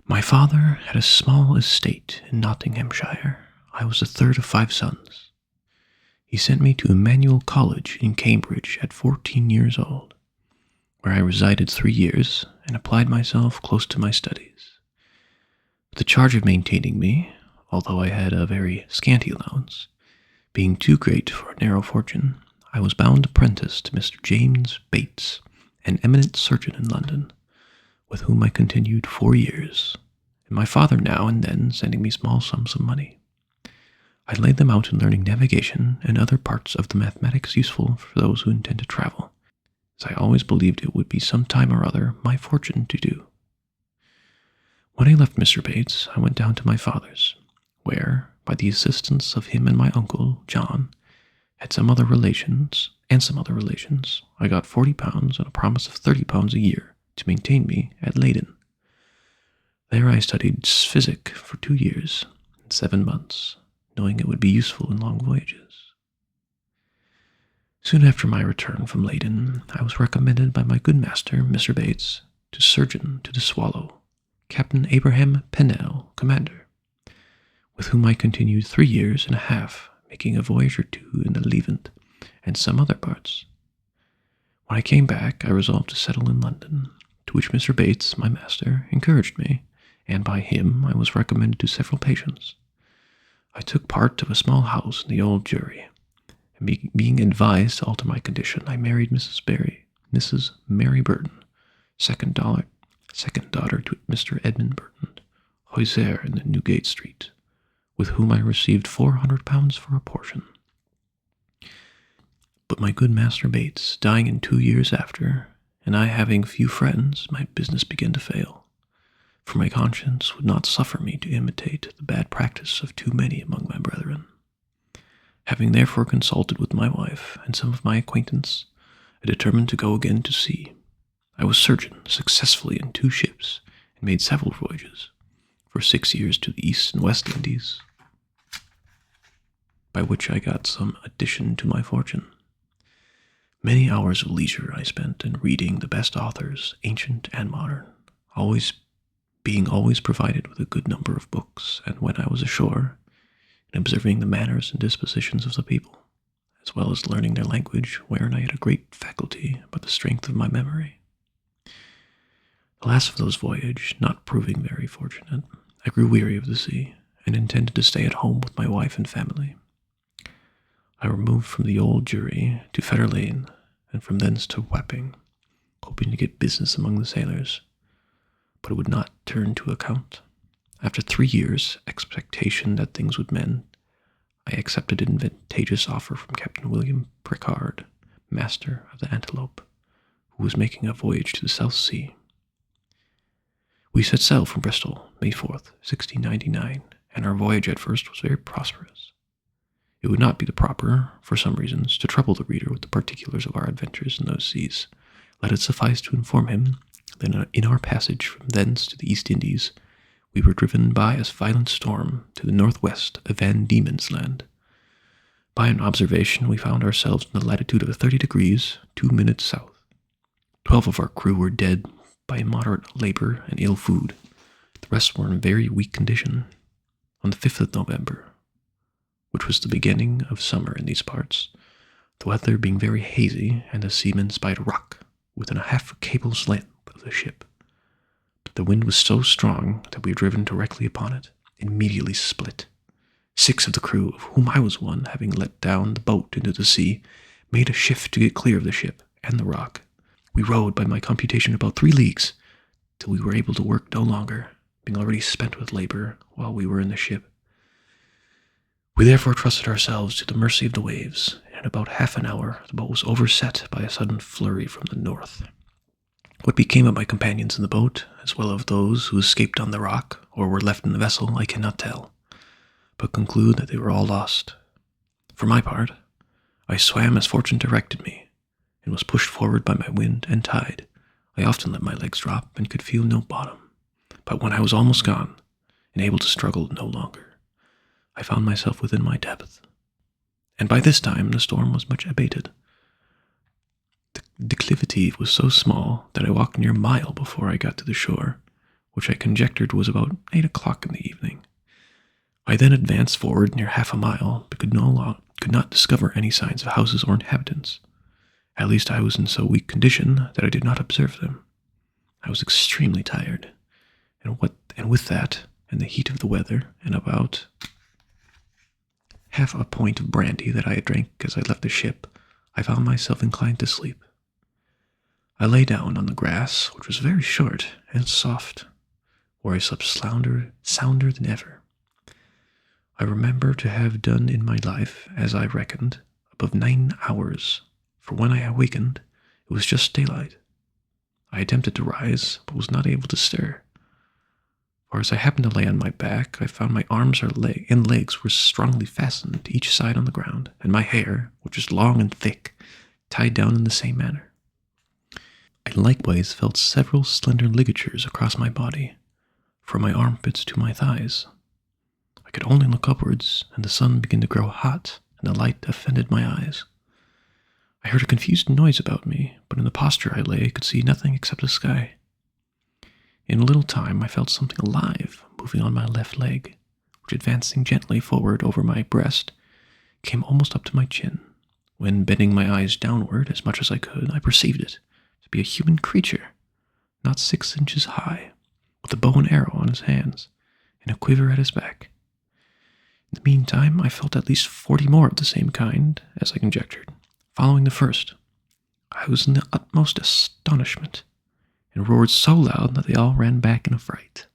My father had a small estate in Nottinghamshire. I was the third of 5 sons. He sent me to Emmanuel College in Cambridge at 14 years old, where I resided 3 years and applied myself close to my studies. The charge of maintaining me, although I had a very scanty allowance, being too great for a narrow fortune, I was bound apprentice to Mr. James Bates, an eminent surgeon in London, with whom I continued 4 years, and my father now and then sending me small sums of money. I laid them out in learning navigation and other parts of the mathematics useful for those who intend to travel, as I always believed it would be some time or other my fortune to do. When I left Mr. Bates, I went down to my father's, where, by the assistance of him and my uncle, John, and some other relations, I got £40 and a promise of £30 a year to maintain me at Leyden. There I studied physic for 2 years and 7 months, knowing it would be useful in long voyages. Soon after my return from Leyden, I was recommended by my good master, Mr. Bates, to surgeon to the Swallow, Captain Abraham Pennell, commander, with whom I continued 3 years and a half, making a voyage or 2 in the Levant and some other parts. When I came back, I resolved to settle in London, to which Mr. Bates, my master, encouraged me, and by him I was recommended to several patients. I took part of a small house in the Old Jury, and being advised to alter my condition, I married Mrs. Mary Burton, second daughter to Mr. Edmund Burton, hosier in the Newgate Street, with whom I received £400 for a portion. But my good master Bates dying in 2 years after, and I having few friends, my business began to fail, for my conscience would not suffer me to imitate the bad practice of too many among my brethren. Having therefore consulted with my wife and some of my acquaintance, I determined to go again to sea. I was surgeon successfully in 2 ships, and made several voyages, for 6 years to the East and West Indies, by which I got some addition to my fortune. Many hours of leisure I spent in reading the best authors, ancient and modern, being always provided with a good number of books, and when I was ashore, in observing the manners and dispositions of the people, as well as learning their language, wherein I had a great faculty by the strength of my memory. The last of those voyages not proving very fortunate, I grew weary of the sea, and intended to stay at home with my wife and family. I removed from the Old Jury to Fetter Lane, and from thence to Wapping, hoping to get business among the sailors, but it would not turn to account. After 3 years' expectation that things would mend, I accepted an advantageous offer from Captain William Prickard, master of the Antelope, who was making a voyage to the South Sea. We set sail from Bristol, May 4th, 1699, and our voyage at first was very prosperous. It would not be the proper, for some reasons, to trouble the reader with the particulars of our adventures in those seas. Let it suffice to inform him that in our passage from thence to the East Indies, we were driven by a violent storm to the northwest of Van Diemen's Land. By an observation, we found ourselves in the latitude of 30 degrees, 2 minutes south. 12 of our crew were dead by immoderate labor and ill food. The rest were in very weak condition. On the 5th of November, which was the beginning of summer in these parts, the weather being very hazy, and the seamen spied a rock within a half cable's length of the ship. But the wind was so strong that we were driven directly upon it, and immediately split. 6 of the crew, of whom I was one, having let down the boat into the sea, made a shift to get clear of the ship and the rock. We rowed, by my computation, about 3 leagues, till we were able to work no longer, being already spent with labor while we were in the ship. We therefore trusted ourselves to the mercy of the waves, and in about half an hour the boat was overset by a sudden flurry from the north. What became of my companions in the boat, as well as of those who escaped on the rock, or were left in the vessel, I cannot tell, but conclude that they were all lost. For my part, I swam as fortune directed me, and was pushed forward by my wind and tide. I often let my legs drop, and could feel no bottom, but when I was almost gone, and able to struggle no longer, I found myself within my depth, and by this time the storm was much abated. The declivity was so small that I walked near a mile before I got to the shore, which I conjectured was about 8 o'clock in the evening. I then advanced forward near half a mile, but could not discover any signs of houses or inhabitants. At least I was in so weak condition that I did not observe them. I was extremely tired, and with that, and the heat of the weather, and about half a pint of brandy that I had drank as I left the ship, I found myself inclined to sleep. I lay down on the grass, which was very short and soft, where I slept sounder than ever. I remember to have done in my life, as I reckoned, above 9 hours, for when I awakened, it was just daylight. I attempted to rise, but was not able to stir. For as I happened to lay on my back, I found my arms and legs were strongly fastened to each side on the ground, and my hair, which was long and thick, tied down in the same manner. I likewise felt several slender ligatures across my body, from my armpits to my thighs. I could only look upwards, and the sun began to grow hot, and the light offended my eyes. I heard a confused noise about me, but in the posture I lay, I could see nothing except the sky. In a little time I felt something alive moving on my left leg, which, advancing gently forward over my breast, came almost up to my chin. When, bending my eyes downward as much as I could, I perceived it to be a human creature, not 6 inches high, with a bow and arrow on his hands, and a quiver at his back. In the meantime, I felt at least 40 more of the same kind, as I conjectured, following the first. I was in the utmost astonishment, and roared so loud that they all ran back in a fright,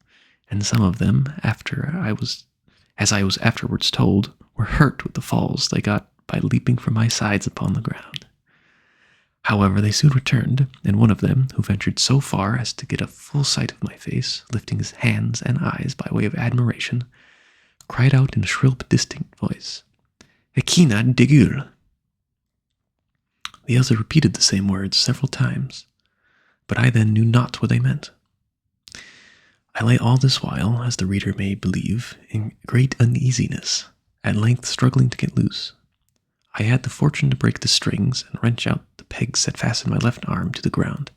and some of them, as I was afterwards told, were hurt with the falls they got by leaping from my sides upon the ground. However, they soon returned, and one of them, who ventured so far as to get a full sight of my face, lifting his hands and eyes by way of admiration, cried out in a shrill but distinct voice, "Equina de Gull!" The other repeated the same words several times, but I then knew not what they meant. I lay all this while, as the reader may believe, in great uneasiness, at length struggling to get loose. I had the fortune to break the strings and wrench out the pegs that fastened my left arm to the ground,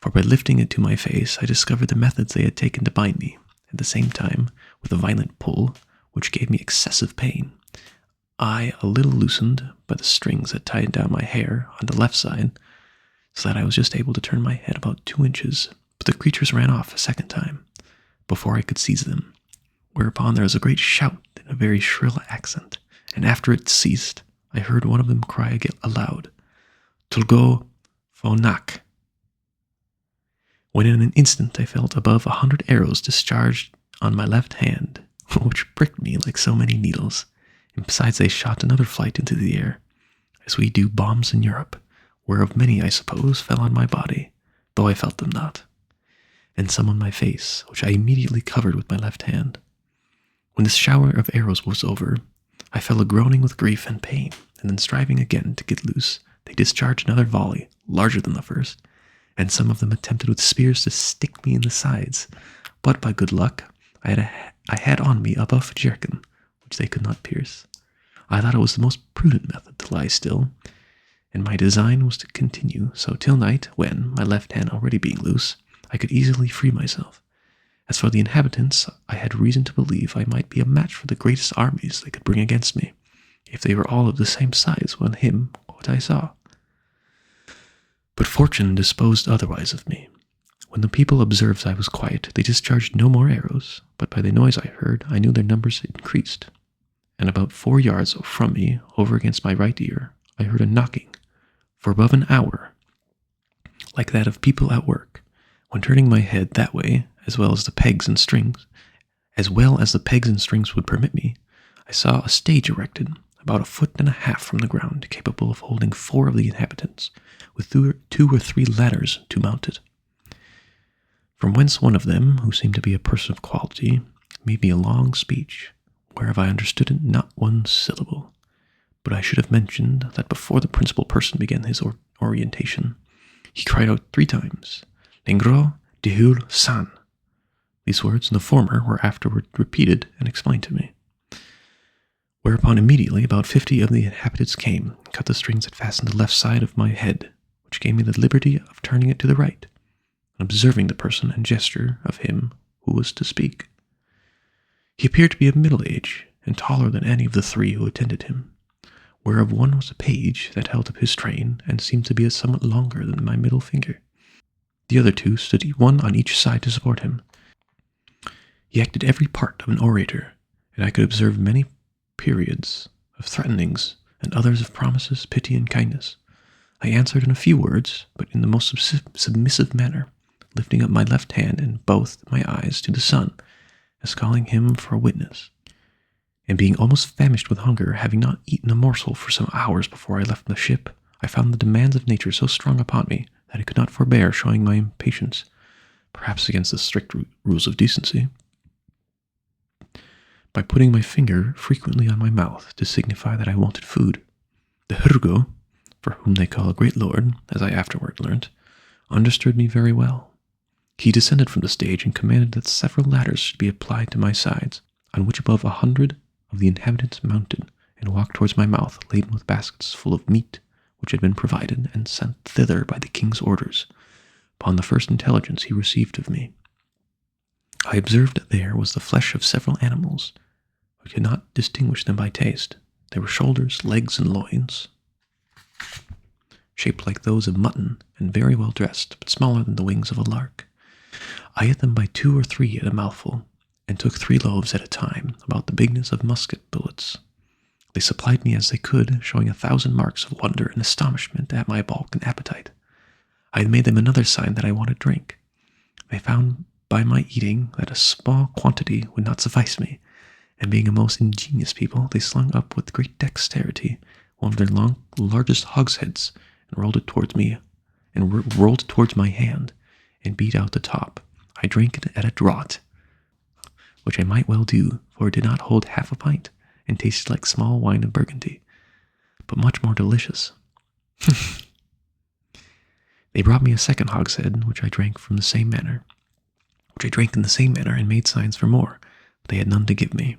for by lifting it to my face I discovered the methods they had taken to bind me. At the same time, with a violent pull, which gave me excessive pain, I a little loosened by the strings that tied down my hair on the left side, so that I was just able to turn my head about 2 inches, but the creatures ran off a second time, before I could seize them, whereupon there was a great shout in a very shrill accent, and after it ceased, I heard one of them cry again aloud, "Tulgo Fonak," when in an instant I felt above 100 arrows discharged on my left hand, which pricked me like so many needles, and besides they shot another flight into the air, as we do bombs in Europe, whereof many, I suppose, fell on my body, though I felt them not, and some on my face, which I immediately covered with my left hand. When this shower of arrows was over, I fell a-groaning with grief and pain, and then striving again to get loose, they discharged another volley, larger than the first, and some of them attempted with spears to stick me in the sides, but by good luck, I had on me a buff jerkin, which they could not pierce. I thought it was the most prudent method to lie still, and my design was to continue so till night, when, my left hand already being loose, I could easily free myself. As for the inhabitants, I had reason to believe I might be a match for the greatest armies they could bring against me, if they were all of the same size when him what I saw. But fortune disposed otherwise of me. When the people observed I was quiet, they discharged no more arrows, but by the noise I heard, I knew their numbers increased. And about 4 yards from me, over against my right ear, I heard a knocking, for above an hour, like that of people at work. When turning my head that way, as well as the pegs and strings would permit me, I saw a stage erected, about 1.5 feet from the ground, capable of holding 4 of the inhabitants, with 2 or 3 ladders to mount it. From whence one of them, who seemed to be a person of quality, made me a long speech, whereof I understood not one syllable. But I should have mentioned that before the principal person began his orientation, he cried out 3 times, "Lengro de Hul San." These words and the former were afterward repeated and explained to me. Whereupon immediately about 50 of the inhabitants came and cut the strings that fastened the left side of my head, which gave me the liberty of turning it to the right, and observing the person and gesture of him who was to speak. He appeared to be of middle age, and taller than any of the three who attended him, whereof one was a page that held up his train and seemed to be somewhat longer than my middle finger. The other two stood one on each side to support him. He acted every part of an orator, and I could observe many periods of threatenings and others of promises, pity, and kindness. I answered in a few words, but in the most submissive manner, lifting up my left hand and both my eyes to the sun, as calling him for a witness. And being almost famished with hunger, having not eaten a morsel for some hours before I left the ship, I found the demands of nature so strong upon me that I could not forbear showing my impatience, perhaps against the strict rules of decency, by putting my finger frequently on my mouth to signify that I wanted food. The Hurgo, for whom they call a great lord, as I afterward learnt, understood me very well. He descended from the stage and commanded that several ladders should be applied to my sides, on which above 100 of the inhabitants mounted, and walked towards my mouth, laden with baskets full of meat, which had been provided and sent thither by the king's orders, upon the first intelligence he received of me. I observed that there was the flesh of several animals, but could not distinguish them by taste. There were shoulders, legs, and loins, shaped like those of mutton, and very well dressed, but smaller than the wings of a lark. I ate them by 2 or 3 at a mouthful, and took 3 loaves at a time, about the bigness of musket bullets. They supplied me as they could, showing 1,000 marks of wonder and astonishment at my bulk and appetite. I had made them another sign that I wanted drink. They found by my eating that a small quantity would not suffice me, and being a most ingenious people, they slung up with great dexterity one of their largest hogsheads, and rolled it towards me, and rolled it towards my hand, and beat out the top. I drank it at a draught, which I might well do, for it did not hold half a pint, and tasted like small wine of Burgundy, but much more delicious. They brought me a second hogshead, which I drank in the same manner, and made signs for more, but they had none to give me.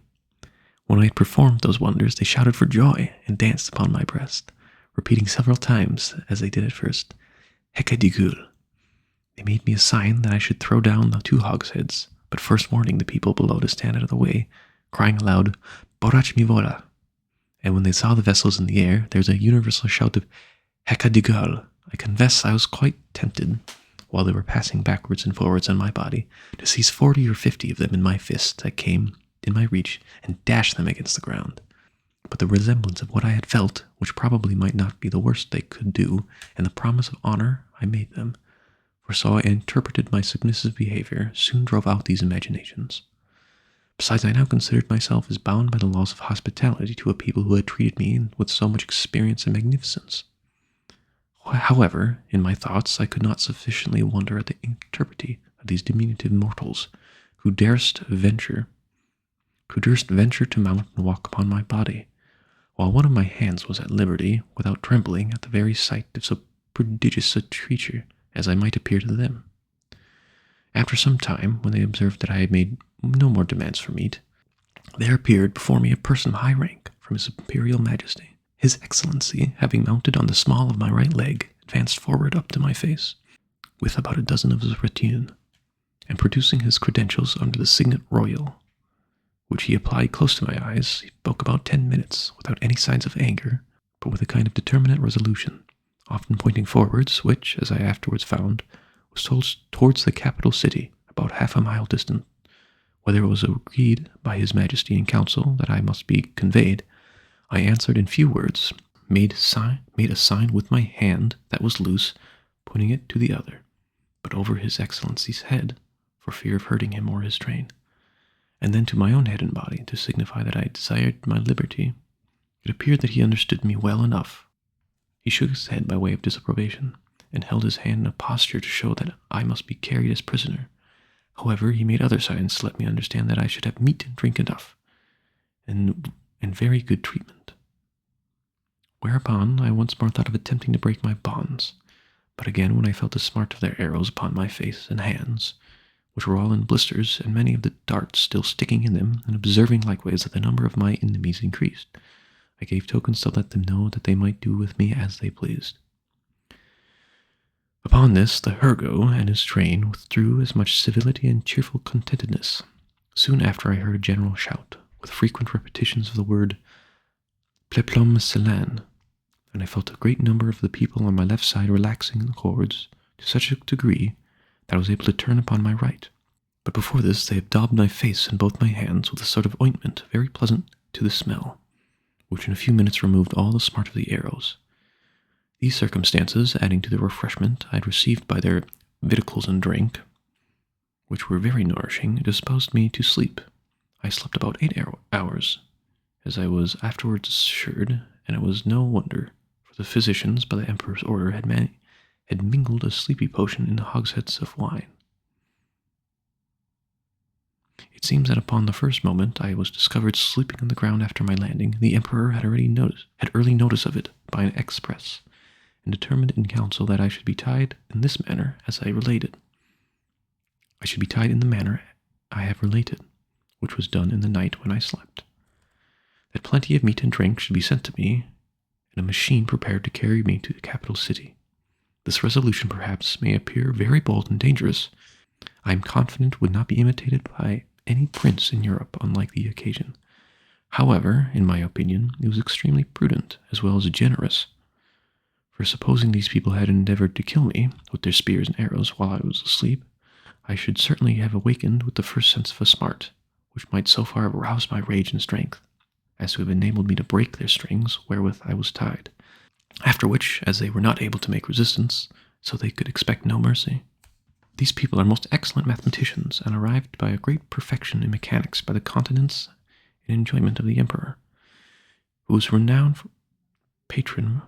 When I had performed those wonders, they shouted for joy, and danced upon my breast, repeating several times, as they did at first, Hekadigul. They made me a sign that I should throw down the 2 hogsheads, but first warning the people below to stand out of the way, crying aloud, Borach mi vola. And when they saw the vessels in the air, there was a universal shout of Hekadigal. I confess I was quite tempted, while they were passing backwards and forwards on my body, to seize 40 or 50 of them in my fist that came in my reach, and dash them against the ground. But the resemblance of what I had felt, which probably might not be the worst they could do, and the promise of honor I made them, for so I interpreted my submissive behavior, soon drove out these imaginations. Besides, I now considered myself as bound by the laws of hospitality to a people who had treated me with so much experience and magnificence. However, in my thoughts, I could not sufficiently wonder at the intrepidity of these diminutive mortals, who durst venture to mount and walk upon my body, while one of my hands was at liberty, without trembling at the very sight of so prodigious a creature as I might appear to them. After some time, when they observed that I had made no more demands for meat, there appeared before me a person of high rank from His Imperial Majesty. His Excellency, having mounted on the small of my right leg, advanced forward up to my face, with about a dozen of his retinue, and producing his credentials under the signet royal, which he applied close to my eyes, he spoke about 10 minutes, without any signs of anger, but with a kind of determinate resolution, often pointing forwards, which, as I afterwards found, was towards the capital city, about half a mile distant. Whether it was agreed by His Majesty in council that I must be conveyed, I answered in few words, made a sign with my hand that was loose, pointing it to the other, but over His Excellency's head, for fear of hurting him or his train, and then to my own head and body, to signify that I desired my liberty. It appeared that he understood me well enough. He shook his head by way of disapprobation, and held his hand in a posture to show that I must be carried as prisoner. However, he made other signs to let me understand that I should have meat and drink enough, and very good treatment. Whereupon I once more thought of attempting to break my bonds, but again when I felt the smart of their arrows upon my face and hands, which were all in blisters, and many of the darts still sticking in them, and observing likewise that the number of my enemies increased, I gave tokens to let them know that they might do with me as they pleased. Upon this, the Hergo and his train withdrew as much civility and cheerful contentedness. Soon after I heard a general shout, with frequent repetitions of the word Pleplum Celan, and I felt a great number of the people on my left side relaxing the cords to such a degree that I was able to turn upon my right. But before this they had daubed my face and both my hands with a sort of ointment very pleasant to the smell, which in a few minutes removed all the smart of the arrows. These circumstances, adding to the refreshment I had received by their victuals and drink, which were very nourishing, disposed me to sleep. I slept about 8 hours, as I was afterwards assured, and it was no wonder, for the physicians, by the Emperor's order, had mingled a sleepy potion in the hogsheads of wine. It seems that upon the first moment I was discovered sleeping on the ground after my landing, the Emperor had early notice of it by an express, and determined in council that I should be tied in this manner as I related. I should be tied in the manner I have related, which was done in the night when I slept. That plenty of meat and drink should be sent to me, and a machine prepared to carry me to the capital city. This resolution perhaps may appear very bold and dangerous. I am confident would not be imitated by any prince in Europe on like the occasion. However, in my opinion, it was extremely prudent as well as generous, for supposing these people had endeavored to kill me with their spears and arrows while I was asleep, I should certainly have awakened with the first sense of a smart, which might so far have aroused my rage and strength, as to have enabled me to break their strings wherewith I was tied, after which, as they were not able to make resistance, so they could expect no mercy. These people are most excellent mathematicians, and arrived by a great perfection in mechanics by the continence and enjoyment of the Emperor, who is a renowned patron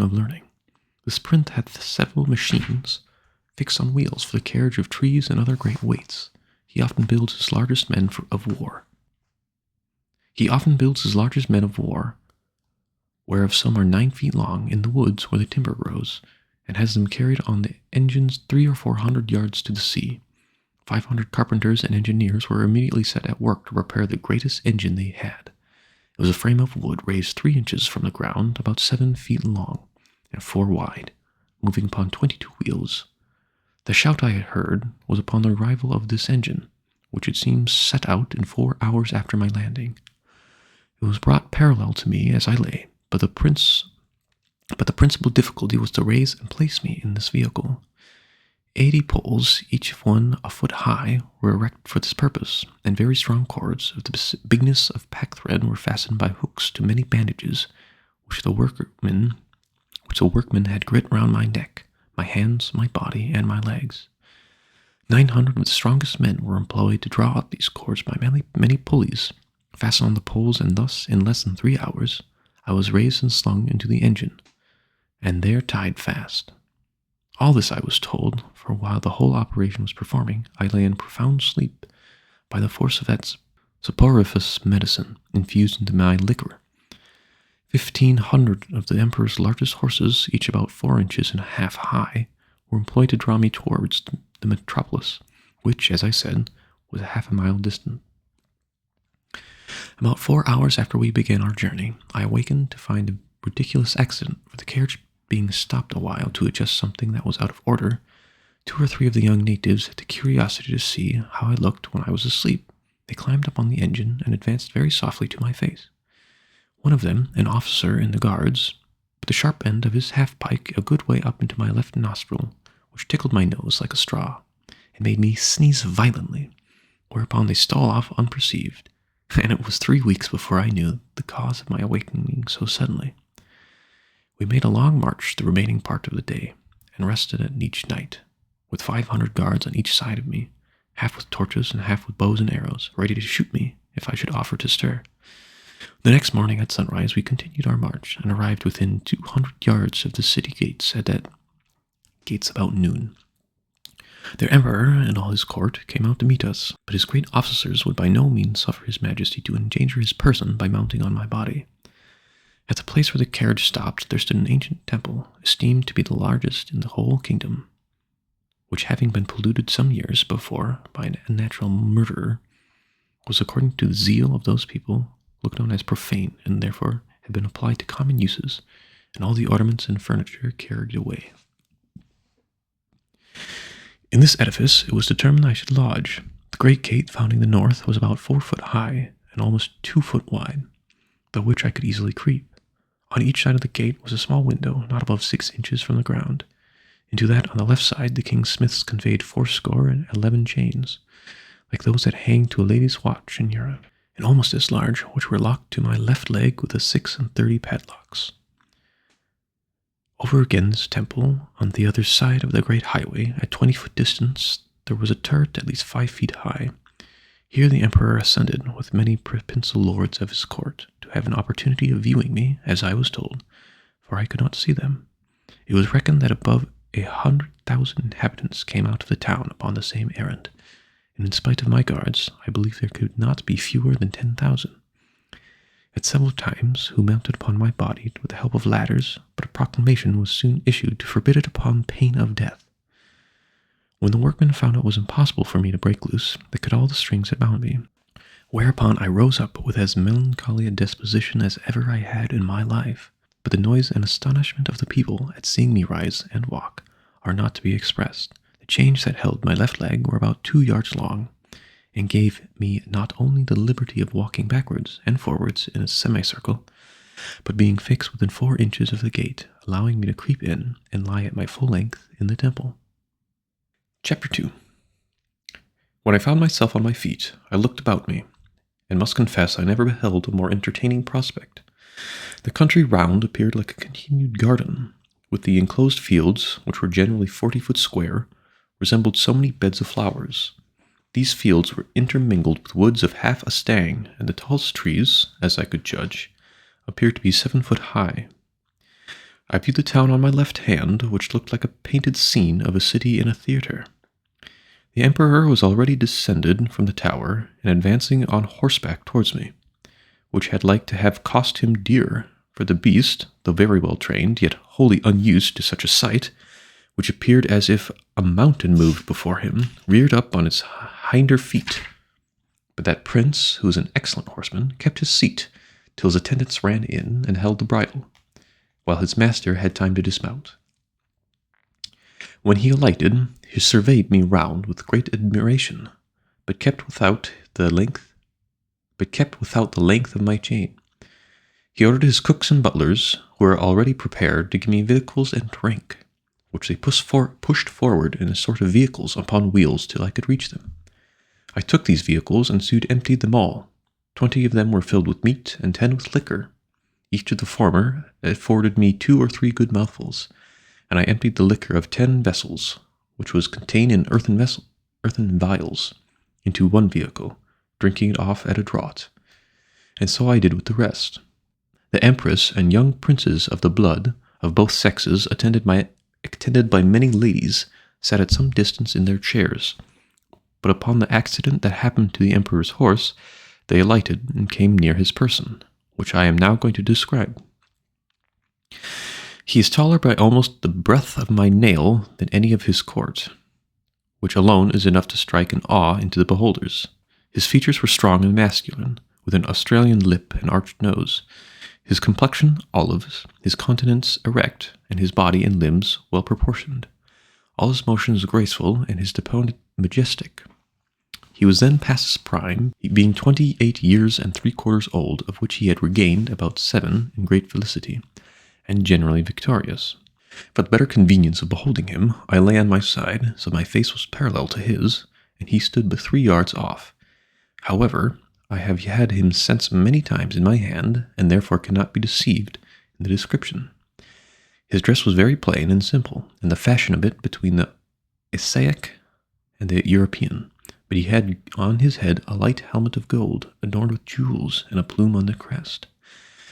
of learning. This prince hath several machines fixed on wheels for the carriage of trees and other great weights. He often builds his largest men of war, whereof some are 9 feet long, in the woods where the timber grows, and has them carried on the engines 300 or 400 yards to the sea. 500 carpenters and engineers were immediately set at work to repair the greatest engine they had. It was a frame of wood raised 3 inches from the ground, about 7 feet long, and 4 wide, moving upon 22 wheels. The shout I had heard was upon the arrival of this engine, which it seems set out in 4 hours after my landing. It was brought parallel to me as I lay, but the principal difficulty was to raise and place me in this vehicle. 80 poles, each one a foot high, were erected for this purpose, and very strong cords of the bigness of packthread were fastened by hooks to many bandages, which the workman had grit round my neck, my hands, my body, and my legs. 900 of the strongest men were employed to draw out these cords by many pulleys fastened on the poles, and thus, in less than 3 hours, I was raised and slung into the engine, and there tied fast. All this I was told, for while the whole operation was performing, I lay in profound sleep by the force of that soporiferous medicine infused into my liquor. 1,500 of the Emperor's largest horses, each about 4.5 inches high, were employed to draw me towards the metropolis, which, as I said, was half a mile distant. About 4 hours after we began our journey, I awakened to find a ridiculous accident, for the carriage being stopped a while to adjust something that was out of order. 2 or 3 of the young natives had the curiosity to see how I looked when I was asleep. They climbed up on the engine and advanced very softly to my face. One of them, an officer in the guards, put the sharp end of his half-pike a good way up into my left nostril, which tickled my nose like a straw, and made me sneeze violently, whereupon they stole off unperceived, and it was 3 weeks before I knew the cause of my awakening so suddenly. We made a long march the remaining part of the day, and rested at each night, with 500 guards on each side of me, half with torches and half with bows and arrows, ready to shoot me if I should offer to stir. The next morning at sunrise we continued our march, and arrived within 200 yards of the city gates about noon. Their emperor and all his court came out to meet us, but his great officers would by no means suffer his majesty to endanger his person by mounting on my body. At the place where the carriage stopped there stood an ancient temple, esteemed to be the largest in the whole kingdom, which, having been polluted some years before by an unnatural murderer, was, according to the zeal of those people, looked on as profane, and therefore had been applied to common uses, and all the ornaments and furniture carried away. In this edifice it was determined I should lodge. The great gate founding the north was about 4 foot high and almost 2 foot wide, though which I could easily creep. On each side of the gate was a small window, not above 6 inches from the ground. Into that on the left side the king's smiths conveyed 11 chains, like those that hang to a lady's watch in Europe, and almost as large, which were locked to my left leg with 36 padlocks. Over against the temple, on the other side of the great highway, at 20-foot distance, there was a turret at least 5 feet high. Here the emperor ascended, with many provincial lords of his court, to have an opportunity of viewing me, as I was told, for I could not see them. It was reckoned that above 100,000 inhabitants came out of the town upon the same errand, and in spite of my guards, I believe there could not be fewer than 10,000. At several times, who mounted upon my body with the help of ladders, but a proclamation was soon issued to forbid it upon pain of death. When the workmen found it was impossible for me to break loose, they cut all the strings that bound me, whereupon I rose up with as melancholy a disposition as ever I had in my life. But the noise and astonishment of the people at seeing me rise and walk are not to be expressed. The chains that held my left leg were about 2 yards long, and gave me not only the liberty of walking backwards and forwards in a semicircle, but being fixed within 4 inches of the gate, allowing me to creep in and lie at my full length in the temple. Chapter 2. When I found myself on my feet, I looked about me, and must confess I never beheld a more entertaining prospect. The country round appeared like a continued garden, with the enclosed fields, which were generally 40 foot square, resembled so many beds of flowers. These fields were intermingled with woods of half a stang, and the tallest trees, as I could judge, appeared to be 7 foot high. I viewed the town on my left hand, which looked like a painted scene of a city in a theatre. The emperor was already descended from the tower, and advancing on horseback towards me, which had like to have cost him dear, for the beast, though very well trained, yet wholly unused to such a sight, which appeared as if a mountain moved before him, reared up on its hinder feet. But that prince, who was an excellent horseman, kept his seat till his attendants ran in and held the bridle, while his master had time to dismount. When he alighted, he surveyed me round with great admiration, but kept without the length of my chain. He ordered his cooks and butlers, who were already prepared, to give me victuals and drink, which they pushed forward in a sort of vehicles upon wheels till I could reach them. I took these vehicles and soon emptied them all. 20 of them were filled with meat, and 10 with liquor. Each of the former afforded me 2 or 3 good mouthfuls, and I emptied the liquor of 10 vessels, which was contained in earthen vials, into one vehicle, drinking it off at a draught. And so I did with the rest. The empress and young princes of the blood of both sexes, attended by many ladies, sat at some distance in their chairs. But upon the accident that happened to the emperor's horse, they alighted and came near his person, which I am now going to describe. He is taller by almost the breadth of my nail than any of his court, which alone is enough to strike an awe into the beholders. His features were strong and masculine, with an Australian lip and arched nose, his complexion olive, his countenance erect, and his body and limbs well proportioned. All his motions graceful, and his deportment majestic. He was then past his prime, being 28 years and 3/4 old, of which he had regained about 7 in great felicity, and generally victorious. For the better convenience of beholding him, I lay on my side, so my face was parallel to his, and he stood but 3 yards off. However, I have had him since many times in my hand, and therefore cannot be deceived in the description. His dress was very plain and simple, and the fashion of it between the Asiatic and the European, but he had on his head a light helmet of gold, adorned with jewels, and a plume on the crest.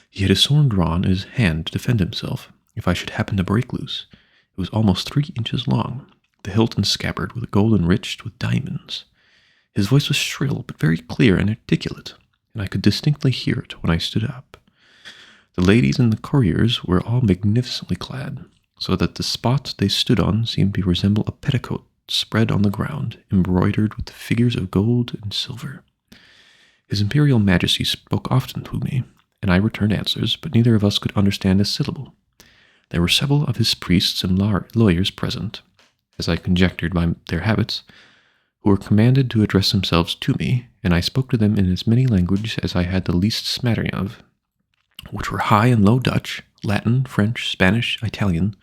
He had a sword drawn in his hand to defend himself, if I should happen to break loose. It was almost 3 inches long, the hilt and scabbard with gold enriched with diamonds. His voice was shrill, but very clear and articulate, and I could distinctly hear it when I stood up. The ladies and the courtiers were all magnificently clad, so that the spot they stood on seemed to resemble a petticoat spread on the ground, embroidered with the figures of gold and silver. His imperial majesty spoke often to me, and I returned answers, but neither of us could understand a syllable. There were several of his priests and lawyers present, as I conjectured by their habits, who were commanded to address themselves to me, and I spoke to them in as many languages as I had the least smattering of, which were High and Low Dutch, Latin, French, Spanish, Italian,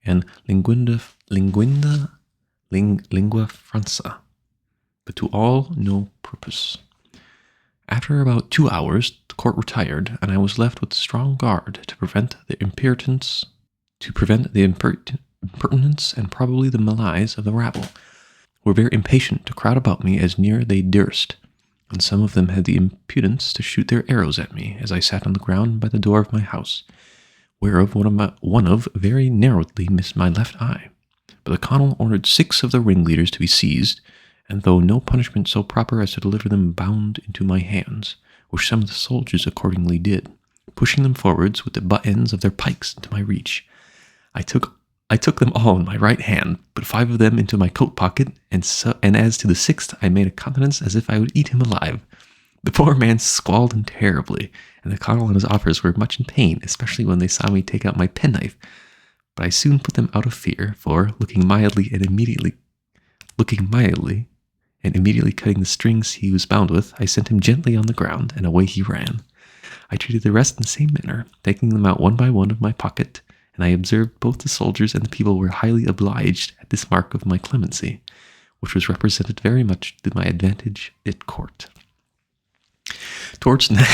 and lingua franca, but to all no purpose. After about 2 hours, the court retired, and I was left with a strong guard to prevent the impertinence and probably the malice of the rabble, who were very impatient to crowd about me as near they durst, and some of them had the impudence to shoot their arrows at me as I sat on the ground by the door of my house, whereof one of very narrowly missed my left eye. But the consul ordered 6 of the ringleaders to be seized, and though no punishment so proper as to deliver them bound into my hands, which some of the soldiers accordingly did, pushing them forwards with the butt ends of their pikes into my reach. I took them all in my right hand, put 5 of them into my coat pocket, and as to the 6th, I made a countenance as if I would eat him alive. The poor man squalled terribly, and the consul and his officers were much in pain, especially when they saw me take out my penknife. But I soon put them out of fear, for, looking mildly and immediately cutting the strings he was bound with, I sent him gently on the ground, and away he ran. I treated the rest in the same manner, taking them out one by one of my pocket, and I observed both the soldiers and the people were highly obliged at this mark of my clemency, which was represented very much to my advantage at court. Towards night,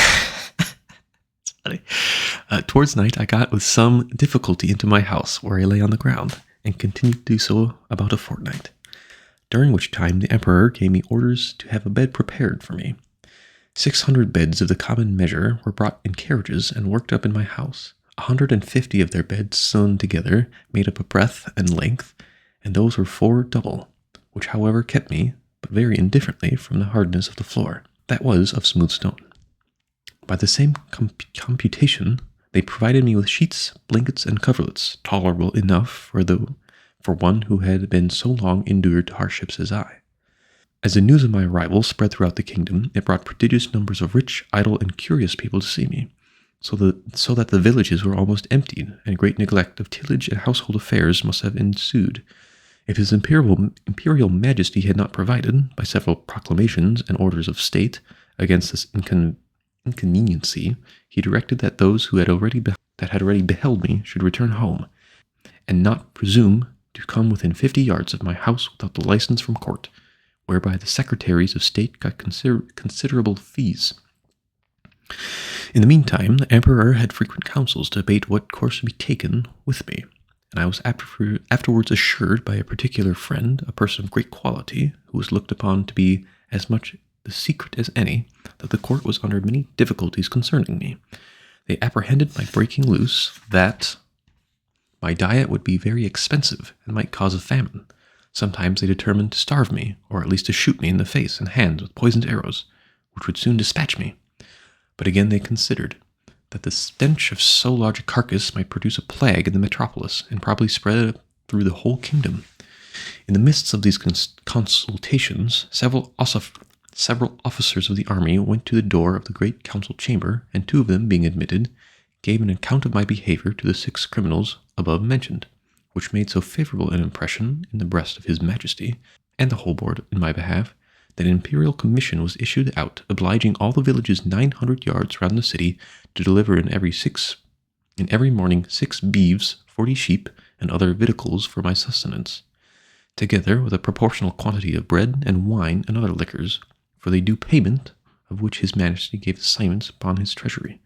I got with some difficulty into my house, where I lay on the ground, and continued to do so about a fortnight, during which time the emperor gave me orders to have a bed prepared for me. 600 beds of the common measure were brought in carriages and worked up in my house. 150 of their beds sewn together made up a breadth and length, and those were 4 double, which however kept me, but very indifferently, from the hardness of the floor, that was of smooth stone. By the same computation, they provided me with sheets, blankets, and coverlets, tolerable enough for one who had been so long endured to hardships as I. As the news of my arrival spread throughout the kingdom, it brought prodigious numbers of rich, idle, and curious people to see me, so that the villages were almost emptied, and great neglect of tillage and household affairs must have ensued, if his imperial majesty had not provided, by several proclamations and orders of state, against this inconveniency. He directed that those who had already beheld me should return home, and not presume to come within 50 yards of my house without the license from court, whereby the secretaries of state got considerable fees. In the meantime, the emperor had frequent councils to debate what course should be taken with me, and I was afterwards assured by a particular friend, a person of great quality, who was looked upon to be as much the secret as any, that the court was under many difficulties concerning me. They apprehended my breaking loose, that my diet would be very expensive and might cause a famine. Sometimes they determined to starve me, or at least to shoot me in the face and hands with poisoned arrows, which would soon dispatch me. But again they considered that the stench of so large a carcass might produce a plague in the metropolis, and probably spread through the whole kingdom. In the midst of these consultations, several officers of the army went to the door of the great council chamber, and 2 of them, being admitted, gave an account of my behavior to the 6 criminals above mentioned, which made so favorable an impression in the breast of his majesty, and the whole board in my behalf, that an imperial commission was issued out, obliging all the villages 900 yards round the city to deliver in every morning 6 beeves, 40 sheep, and other victuals for my sustenance, together with a proportional quantity of bread and wine and other liquors, for the due payment of which his majesty gave assignments upon his treasury.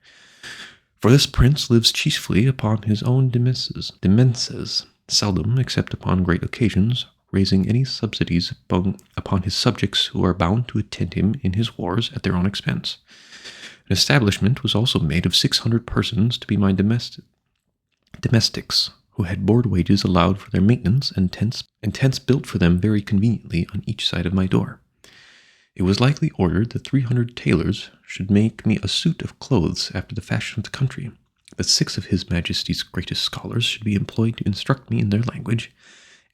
For this prince lives chiefly upon his own demences, seldom, except upon great occasions, raising any subsidies upon his subjects who are bound to attend him in his wars at their own expense. An establishment was also made of 600 persons to be my domestics, who had board wages allowed for their maintenance, and tents built for them very conveniently on each side of my door. It was likely ordered that 300 tailors should make me a suit of clothes after the fashion of the country, that 6 of his majesty's greatest scholars should be employed to instruct me in their language,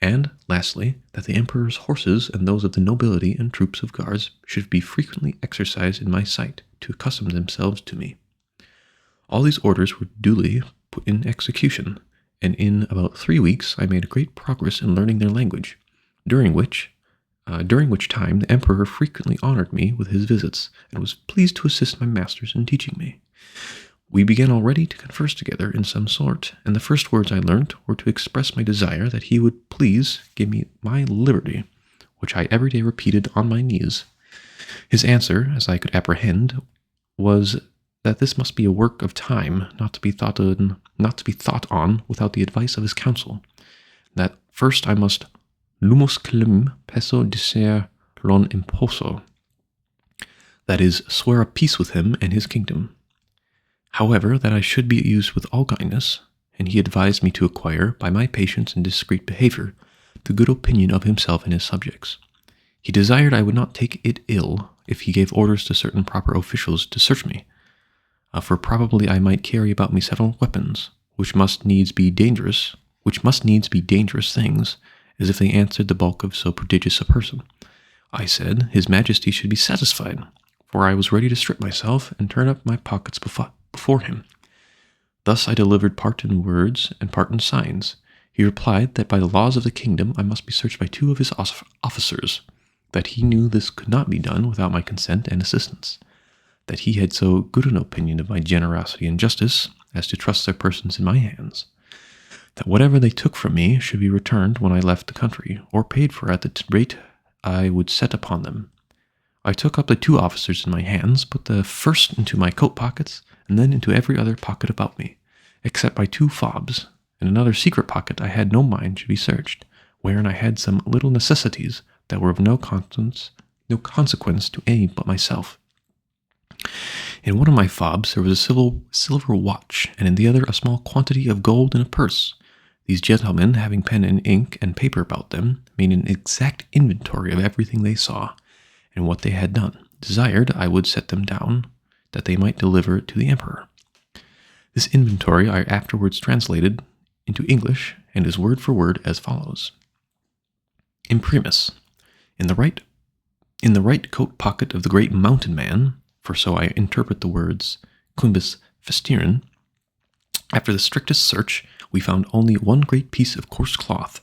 and, lastly, that the emperor's horses and those of the nobility and troops of guards should be frequently exercised in my sight, to accustom themselves to me. All these orders were duly put in execution, and in about 3 weeks I made a great progress in learning their language, during which time the emperor frequently honored me with his visits and was pleased to assist my masters in teaching me. We began already to converse together in some sort, and the first words I learnt were to express my desire that he would please give me my liberty, which I every day repeated on my knees. His answer, as I could apprehend, was that this must be a work of time, not to be thought on without the advice of his council. That first I must lumus clim peso dicer lon imposo, that is, swear a peace with him and his kingdom. However, that I should be used with all kindness, and he advised me to acquire, by my patience and discreet behavior, the good opinion of himself and his subjects. He desired I would not take it ill if he gave orders to certain proper officials to search me, for probably I might carry about me several weapons, which must needs be dangerous things, as if they answered the bulk of so prodigious a person. I said, His Majesty should be satisfied, for I was ready to strip myself and turn up my pockets before him. Thus I delivered part in words and part in signs. He replied that by the laws of the kingdom I must be searched by 2 of his officers, that he knew this could not be done without my consent and assistance, that he had so good an opinion of my generosity and justice as to trust their persons in my hands, that whatever they took from me should be returned when I left the country, or paid for at the rate I would set upon them. I took up the 2 officers in my hands, put the first into my coat pockets, and then into every other pocket about me, except my 2 fobs, and another secret pocket I had no mind should be searched, wherein I had some little necessities that were of no consequence to any but myself. In one of my fobs there was a silver watch, and in the other a small quantity of gold in a purse. These gentlemen, having pen and ink and paper about them, made an exact inventory of everything they saw, and what they had done, desired I would set them down, that they might deliver it to the emperor. This inventory I afterwards translated into English, and is word for word as follows. Imprimis, in the right coat pocket of the great mountain man, for so I interpret the words cumbis festiren, after the strictest search, we found only one great piece of coarse cloth,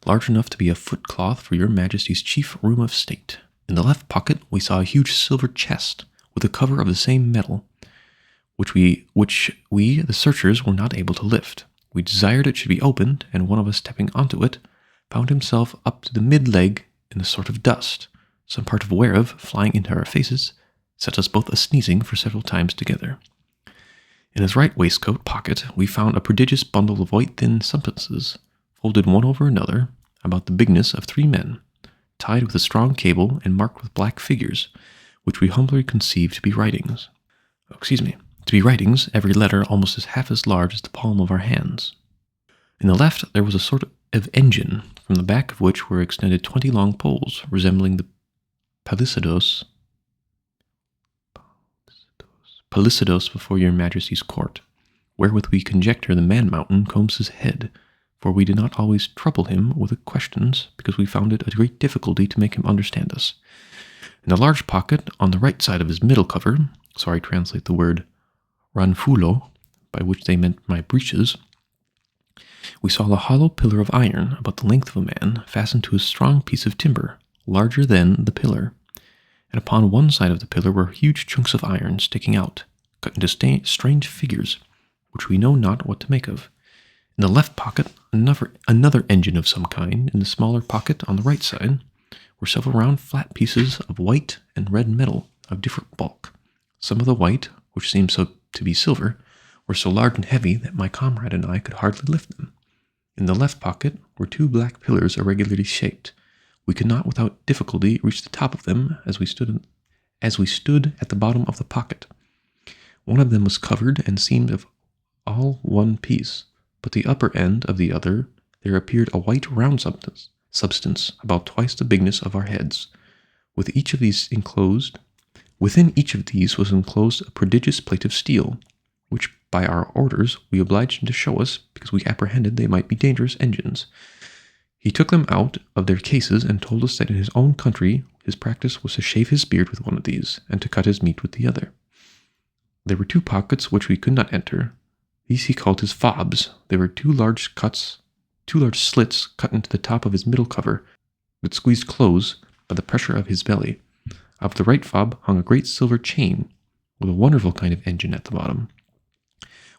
large enough to be a footcloth for your Majesty's chief room of state. In the left pocket we saw a huge silver chest, with a cover of the same metal, which we, the searchers, were not able to lift. We desired it should be opened, and one of us stepping onto it, found himself up to the mid-leg in a sort of dust, some part of whereof, flying into our faces, set us both a-sneezing for several times together. In his right waistcoat pocket we found a prodigious bundle of white thin substances, folded one over another, about the bigness of 3 men, tied with a strong cable and marked with black figures, which we humbly conceived to be writings. Every letter almost half as large as the palm of our hands. In the left there was a sort of engine, from the back of which were extended 20 long poles, resembling the palisados before your Majesty's court, wherewith we conjecture the man-mountain combs his head, for we did not always trouble him with the questions, because we found it a great difficulty to make him understand us. In a large pocket on the right side of his middle cover, so I translate the word ranfulo, by which they meant my breeches, we saw a hollow pillar of iron, about the length of a man, fastened to a strong piece of timber, larger than the pillar, and upon one side of the pillar were huge chunks of iron sticking out, cut into strange figures, which we know not what to make of. In the left pocket, another engine of some kind. In the smaller pocket on the right side were several round flat pieces of white and red metal of different bulk. Some of the white, which seemed to be silver, were so large and heavy that my comrade and I could hardly lift them. In the left pocket were 2 black pillars irregularly shaped. We could not without difficulty reach the top of them as we stood at the bottom of the pocket. One of them was covered and seemed of all one piece, but the upper end of the other there appeared a white round substance about twice the bigness of our heads. Within each of these was enclosed a prodigious plate of steel, which by our orders we obliged him to show us, because we apprehended they might be dangerous engines. He took them out of their cases and told us that in his own country his practice was to shave his beard with one of these, and to cut his meat with the other. There were 2 pockets which we could not enter. These he called his fobs. They were 2 large slits cut into the top of his middle cover, that squeezed close by the pressure of his belly. Of the right fob hung a great silver chain with a wonderful kind of engine at the bottom.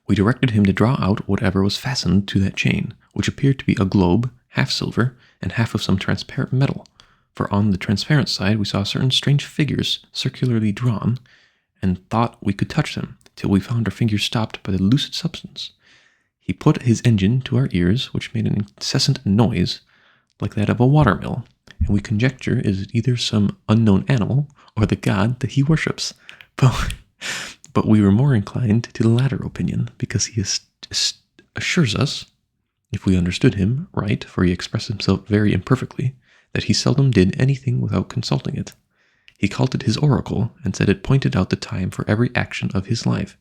We directed him to draw out whatever was fastened to that chain, which appeared to be a globe, half silver, and half of some transparent metal, for on the transparent side we saw certain strange figures circularly drawn, and thought we could touch them, till we found our fingers stopped by the lucid substance. He put his engine to our ears, which made an incessant noise, like that of a watermill, and we conjecture it is either some unknown animal or the god that he worships. But we were more inclined to the latter opinion, because he assures us, if we understood him right, for he expressed himself very imperfectly, that he seldom did anything without consulting it. He called it his oracle, and said it pointed out the time for every action of his life.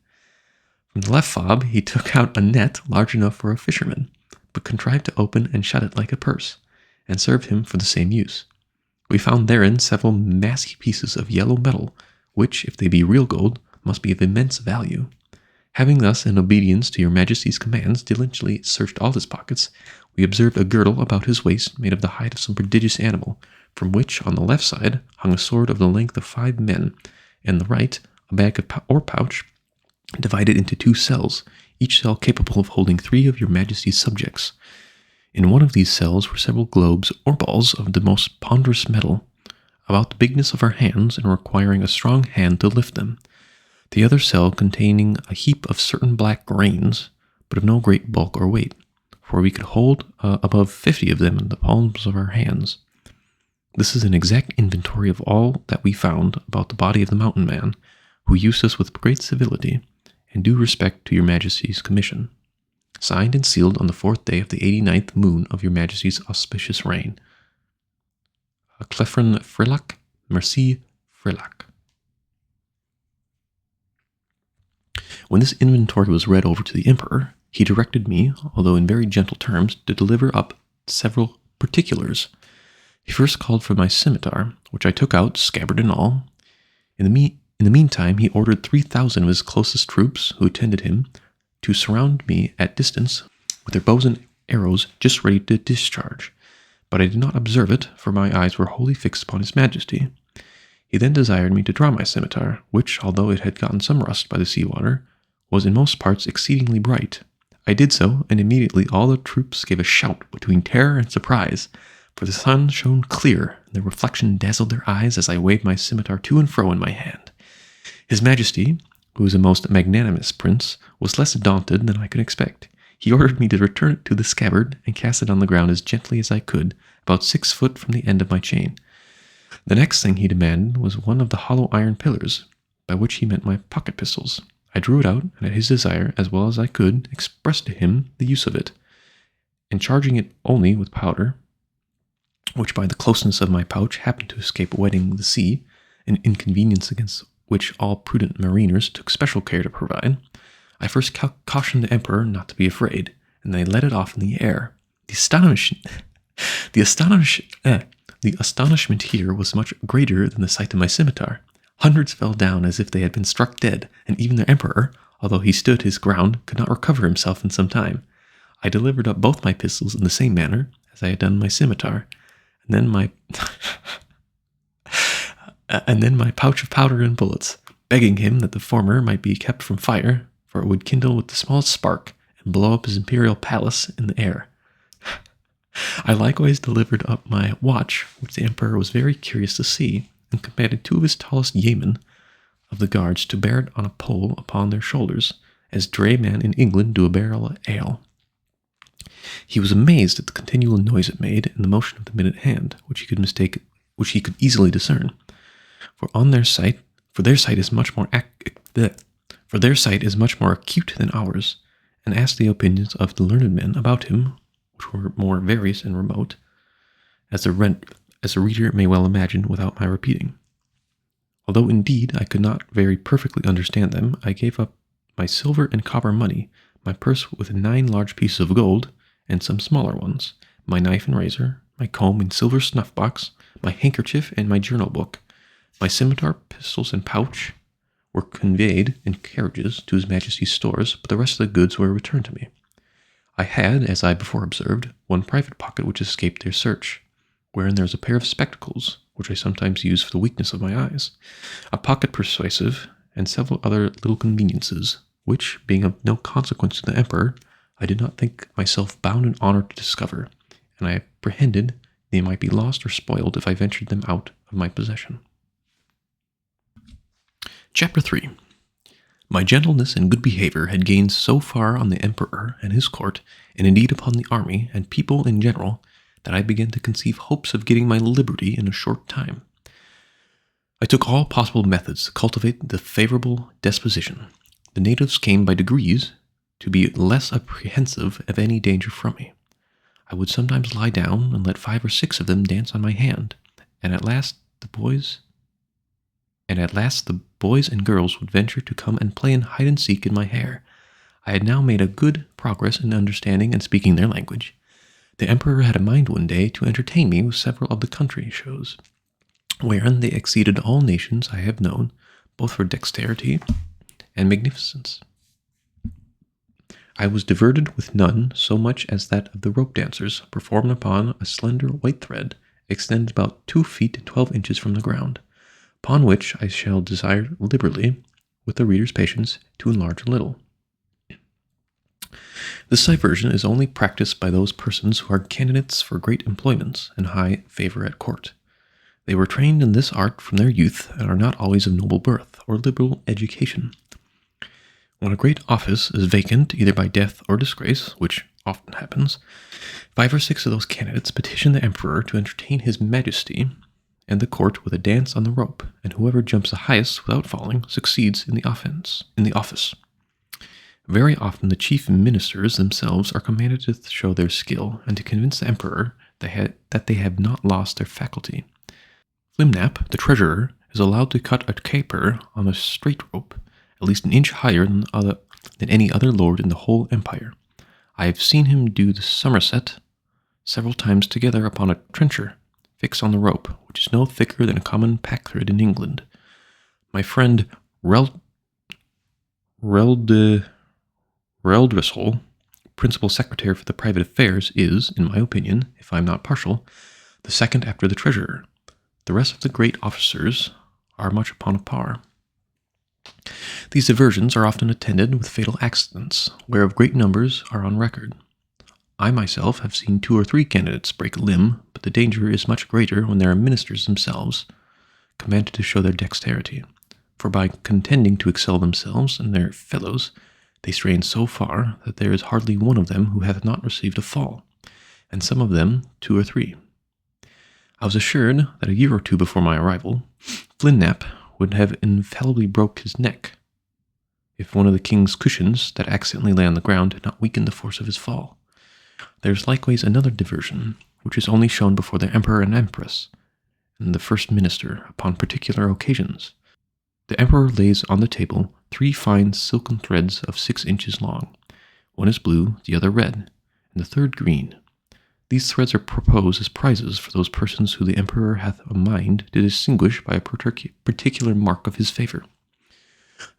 From the left fob he took out a net large enough for a fisherman, but contrived to open and shut it like a purse, and served him for the same use. We found therein several massy pieces of yellow metal, which, if they be real gold, must be of immense value. Having thus, in obedience to your Majesty's commands, diligently searched all his pockets, we observed a girdle about his waist made of the hide of some prodigious animal, from which, on the left side, hung a sword of the length of 5 men, and the right, a bag or pouch, divided into 2 cells, each cell capable of holding 3 of your Majesty's subjects. In one of these cells were several globes or balls of the most ponderous metal, about the bigness of our hands and requiring a strong hand to lift them. The other cell containing a heap of certain black grains, but of no great bulk or weight, for we could hold above 50 of them in the palms of our hands. This is an exact inventory of all that we found about the body of the mountain man, who used us with great civility and due respect to your Majesty's commission. Signed and sealed on the 4th day of the 89th moon of your Majesty's auspicious reign. Clefren Frilac, Merci Frilac. When this inventory was read over to the Emperor, he directed me, although in very gentle terms, to deliver up several particulars. He first called for my scimitar, which I took out, scabbard and all. In the meantime, he ordered 3,000 of his closest troops, who attended him, to surround me at distance, with their bows and arrows just ready to discharge. But I did not observe it, for my eyes were wholly fixed upon his Majesty. He then desired me to draw my scimitar, which, although it had gotten some rust by the sea-water, was in most parts exceedingly bright. I did so, and immediately all the troops gave a shout between terror and surprise, for the sun shone clear, and the reflection dazzled their eyes as I waved my scimitar to and fro in my hand. His Majesty, who was a most magnanimous prince, was less daunted than I could expect. He ordered me to return it to the scabbard and cast it on the ground as gently as I could, about 6 foot from the end of my chain. The next thing he demanded was one of the hollow iron pillars, by which he meant my pocket pistols. I drew it out, and at his desire, as well as I could, expressed to him the use of it, and charging it only with powder, which by the closeness of my pouch happened to escape wetting the sea, an inconvenience against which all prudent mariners took special care to provide, I first cautioned the Emperor not to be afraid, and then I let it off in the air. The astonishment here was much greater than the sight of my scimitar. Hundreds fell down as if they had been struck dead, and even the Emperor, although he stood his ground, could not recover himself in some time. I delivered up both my pistols in the same manner as I had done my scimitar, and then my pouch of powder and bullets, begging him that the former might be kept from fire, for it would kindle with the smallest spark and blow up his imperial palace in the air. I likewise delivered up my watch, which the Emperor was very curious to see, and commanded 2 of his tallest yeomen of the guards to bear it on a pole upon their shoulders, as draymen in England do a barrel of ale. He was amazed at the continual noise it made and the motion of the minute hand, which he could easily discern. For their sight is much more acute than ours, and asked the opinions of the learned men about him, which were more various and remote, as the reader may well imagine without my repeating. Although indeed I could not very perfectly understand them, I gave up my silver and copper money, my purse with 9 large pieces of gold, and some smaller ones, my knife and razor, my comb and silver snuff-box, my handkerchief and my journal book. My scimitar, pistols, and pouch were conveyed in carriages to His Majesty's stores, but the rest of the goods were returned to me. I had, as I before observed, one private pocket which escaped their search, wherein there is a pair of spectacles, which I sometimes use for the weakness of my eyes, a pocket persuasive, and several other little conveniences, which, being of no consequence to the emperor, I did not think myself bound in honor to discover, and I apprehended they might be lost or spoiled if I ventured them out of my possession. Chapter 3. My gentleness and good behavior had gained so far on the emperor and his court, and indeed upon the army and people in general, that I began to conceive hopes of getting my liberty in a short time. I took all possible methods to cultivate the favorable disposition. The natives came by degrees to be less apprehensive of any danger from me. I would sometimes lie down and let 5 or 6 of them dance on my hand, and at last the boys and girls would venture to come and play in hide and seek in my hair. I had now made a good progress in understanding and speaking their language. The emperor had a mind one day to entertain me with several of the country shows, wherein they exceeded all nations I have known, both for dexterity and magnificence. I was diverted with none so much as that of the rope dancers, performed upon a slender white thread, extended about 2 feet and 12 inches from the ground, upon which I shall desire liberally, with the reader's patience, to enlarge a little. This diversion is only practiced by those persons who are candidates for great employments and high favor at court. They were trained in this art from their youth, and are not always of noble birth or liberal education. When a great office is vacant, either by death or disgrace, which often happens, 5 or 6 of those candidates petition the emperor to entertain his majesty and the court with a dance on the rope, and whoever jumps the highest without falling succeeds in the office. Very often the chief ministers themselves are commanded to show their skill, and to convince the emperor that they have not lost their faculty. Flimnap, the treasurer, is allowed to cut a caper on a straight rope, at least an inch higher than any other lord in the whole empire. I have seen him do the somerset several times together upon a trencher fixed on the rope, which is no thicker than a common pack-thread in England. My friend Reldresol, principal secretary for the private affairs, is, in my opinion, if I am not partial, the second after the treasurer. The rest of the great officers are much upon a par. These diversions are often attended with fatal accidents, whereof great numbers are on record. I myself have seen 2 or 3 candidates break a limb, but the danger is much greater when there are ministers themselves commanded to show their dexterity, for by contending to excel themselves and their fellows, they strain so far that there is hardly one of them who hath not received a fall, and some of them 2 or 3. I was assured that a year or 2 before my arrival, Flimnap would have infallibly broke his neck, if one of the king's cushions that accidentally lay on the ground had not weakened the force of his fall. There is likewise another diversion, which is only shown before the emperor and empress, and the first minister, upon particular occasions. The emperor lays on the table 3 fine silken threads of 6 inches long. One is blue, the other red, and the third green. These threads are proposed as prizes for those persons who the emperor hath a mind to distinguish by a particular mark of his favor.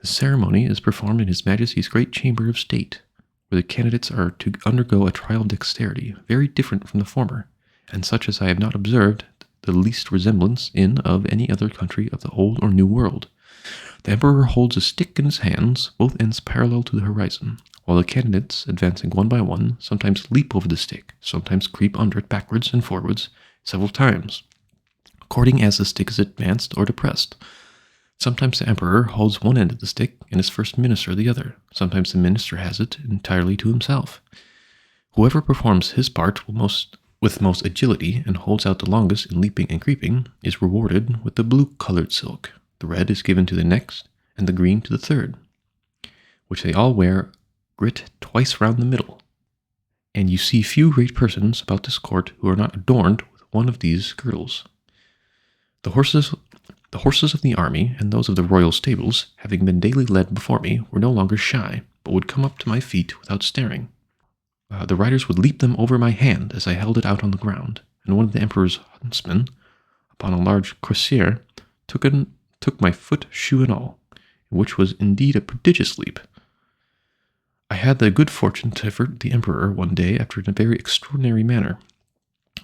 The ceremony is performed in His Majesty's great chamber of state, where the candidates are to undergo a trial of dexterity, very different from the former, and such as I have not observed the least resemblance in of any other country of the old or new world. The emperor holds a stick in his hands, both ends parallel to the horizon, while the candidates, advancing one by one, sometimes leap over the stick, sometimes creep under it backwards and forwards several times, according as the stick is advanced or depressed. Sometimes the emperor holds one end of the stick and his first minister the other. Sometimes the minister has it entirely to himself. Whoever performs his part with most agility and holds out the longest in leaping and creeping is rewarded with the blue-colored silk. The red is given to the next, and the green to the third, which they all wear grit twice round the middle. And you see few great persons about this court who are not adorned with one of these girdles. The horses of the army and those of the royal stables, having been daily led before me, were no longer shy, but would come up to my feet without staring. The riders would leap them over my hand as I held it out on the ground, and one of the emperor's huntsmen, upon a large cuirassier, took my foot, shoe, and all, which was indeed a prodigious leap. I had the good fortune to avert the emperor one day after in a very extraordinary manner.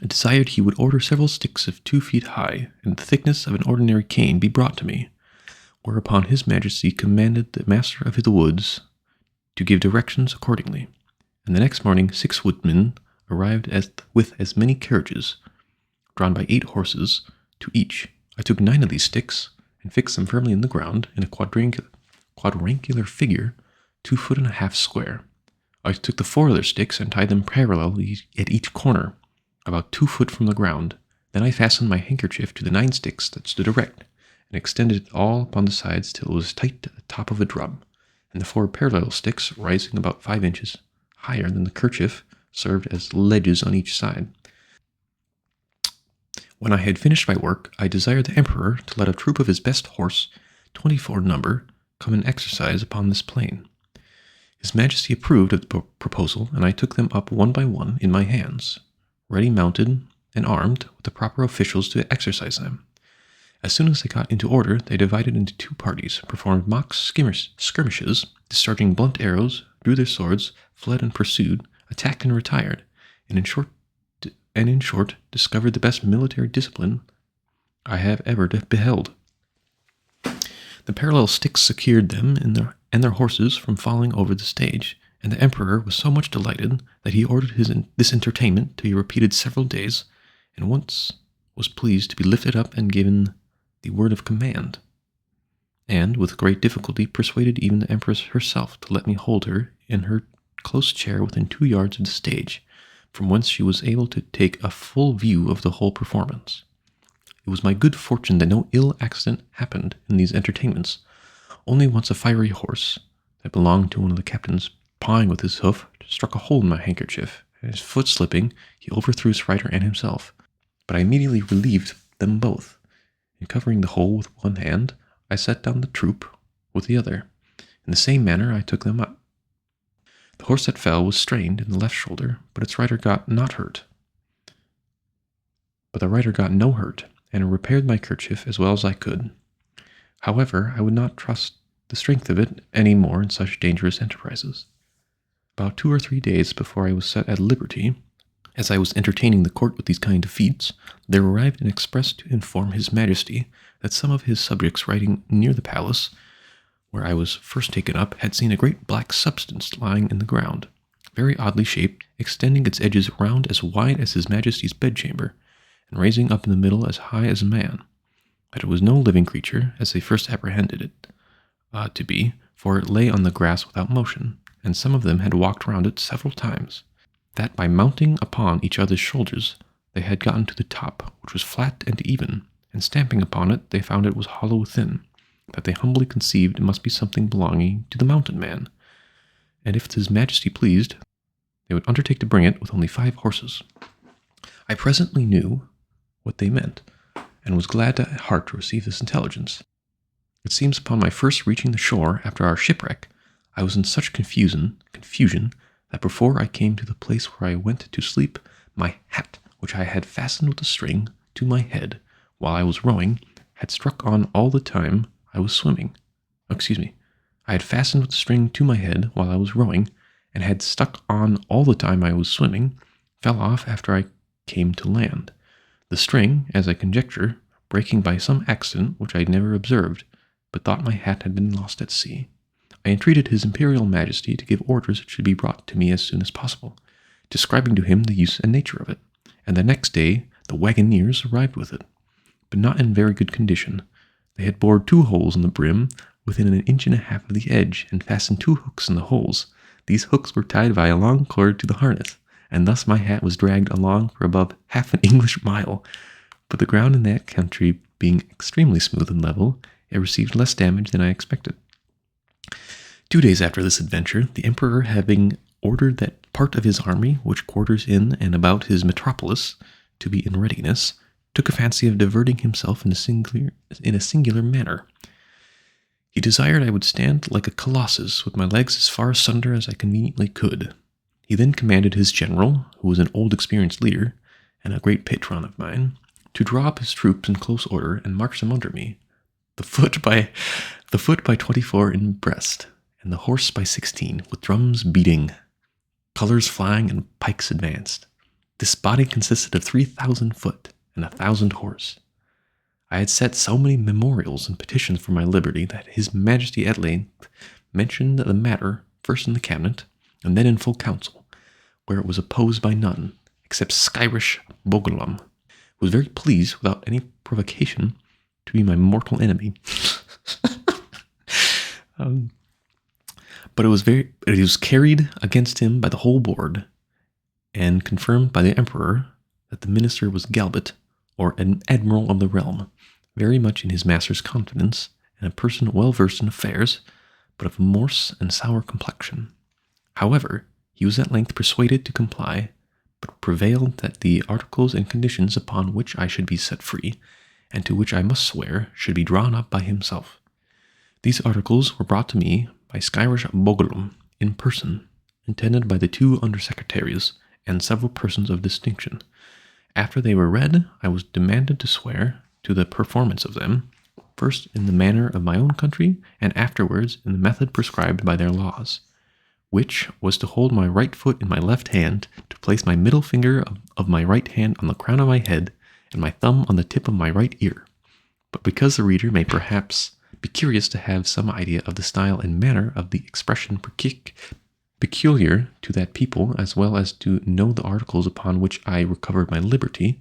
I desired he would order several sticks of 2 feet high, and the thickness of an ordinary cane, be brought to me, whereupon his majesty commanded the master of the woods to give directions accordingly. And the next morning 6 woodmen arrived with as many carriages, drawn by 8 horses, to each. I took 9 of these sticks, and fixed them firmly in the ground in a quadrangular figure, 2.5 feet square. I took the 4 other sticks and tied them parallelly at each corner, about 2 feet from the ground. Then I fastened my handkerchief to the 9 sticks that stood erect, and extended it all upon the sides till it was tight at the top of a drum, and the 4 parallel sticks, rising about 5 inches higher than the kerchief, served as ledges on each side. When I had finished my work, I desired the emperor to let a troop of his best horse, 24 number, come and exercise upon this plain. His majesty approved of the proposal, and I took them up one by one in my hands, ready mounted and armed, with the proper officials to exercise them. As soon as they got into order, they divided into 2 parties, performed mock skirmishes, discharging blunt arrows, drew their swords, fled and pursued, attacked and retired, and in short, discovered the best military discipline I have ever beheld. The parallel sticks secured them and their horses from falling over the stage, and the emperor was so much delighted that he ordered this entertainment to be repeated several days, and once was pleased to be lifted up and given the word of command, and with great difficulty persuaded even the empress herself to let me hold her in her close chair within 2 yards of the stage, from whence she was able to take a full view of the whole performance. It was my good fortune that no ill accident happened in these entertainments. Only once a fiery horse, that belonged to one of the captains, pawing with his hoof, struck a hole in my handkerchief, and his foot slipping, he overthrew his rider and himself. But I immediately relieved them both. In covering the hole with one hand, I set down the troop with the other. In the same manner I took them up. The horse that fell was strained in the left shoulder, but its rider got no hurt, and I repaired my kerchief as well as I could. However, I would not trust the strength of it any more in such dangerous enterprises. About 2 or 3 days before I was set at liberty, as I was entertaining the court with these kind of feats, there arrived an express to inform his majesty that some of his subjects riding near the palace, where I was first taken up, had seen a great black substance lying in the ground, very oddly shaped, extending its edges round as wide as his majesty's bedchamber, and raising up in the middle as high as a man. That it was no living creature, as they first apprehended it to be, for it lay on the grass without motion, and some of them had walked round it several times. That by mounting upon each other's shoulders, they had gotten to the top, which was flat and even, and stamping upon it, they found it was hollow within, that they humbly conceived it must be something belonging to the mountain man, and if his majesty pleased, they would undertake to bring it with only 5 horses. I presently knew what they meant, and was glad at heart to receive this intelligence. It seems upon my first reaching the shore after our shipwreck, I was in such confusion that before I came to the place where I went to sleep, my hat, which I had fastened with a string to my head while I was rowing, had struck on all the time I was swimming. I had fastened with a string to my head while I was rowing, and had stuck on all the time I was swimming, fell off after I came to land. The string, as I conjecture, breaking by some accident which I never observed, but thought my hat had been lost at sea. I entreated his imperial majesty to give orders it should be brought to me as soon as possible, describing to him the use and nature of it, and the next day the wagoners arrived with it, but not in very good condition. They had bored 2 holes in the brim within 1.5 inches of the edge, and fastened 2 hooks in the holes. These hooks were tied by a long cord to the harness, and thus my hat was dragged along for above half an English mile. But the ground in that country being extremely smooth and level, it received less damage than I expected. 2 days after this adventure, the emperor, having ordered that part of his army which quarters in and about his metropolis to be in readiness, took a fancy of diverting himself in a singular manner. He desired I would stand like a colossus with my legs as far asunder as I conveniently could. He then commanded his general, who was an old experienced leader, and a great patron of mine, to draw up his troops in close order and march them under me, the foot by 24 in breast, and the horse by 16, with drums beating, colors flying, and pikes advanced. This body consisted of 3,000 foot and 1,000 horse. I had set so many memorials and petitions for my liberty that His Majesty at length mentioned the matter first in the cabinet, and then in full council, where it was opposed by none, except Skyrish Bogolum, who was very pleased, without any provocation, to be my mortal enemy. But it was carried against him by the whole board, and confirmed by the emperor that the minister was Galbit, or an admiral of the realm, very much in his master's confidence, and a person well versed in affairs, but of morse and sour complexion. However, he was at length persuaded to comply, but prevailed that the articles and conditions upon which I should be set free, and to which I must swear, should be drawn up by himself. These articles were brought to me by Skyrish Bogolum in person, intended by the 2 under-secretaries and several persons of distinction. After they were read, I was demanded to swear to the performance of them, first in the manner of my own country, and afterwards in the method prescribed by their laws, which was to hold my right foot in my left hand, to place my middle finger of my right hand on the crown of my head, and my thumb on the tip of my right ear. But because the reader may perhaps be curious to have some idea of the style and manner of the expression peculiar to that people, as well as to know the articles upon which I recovered my liberty,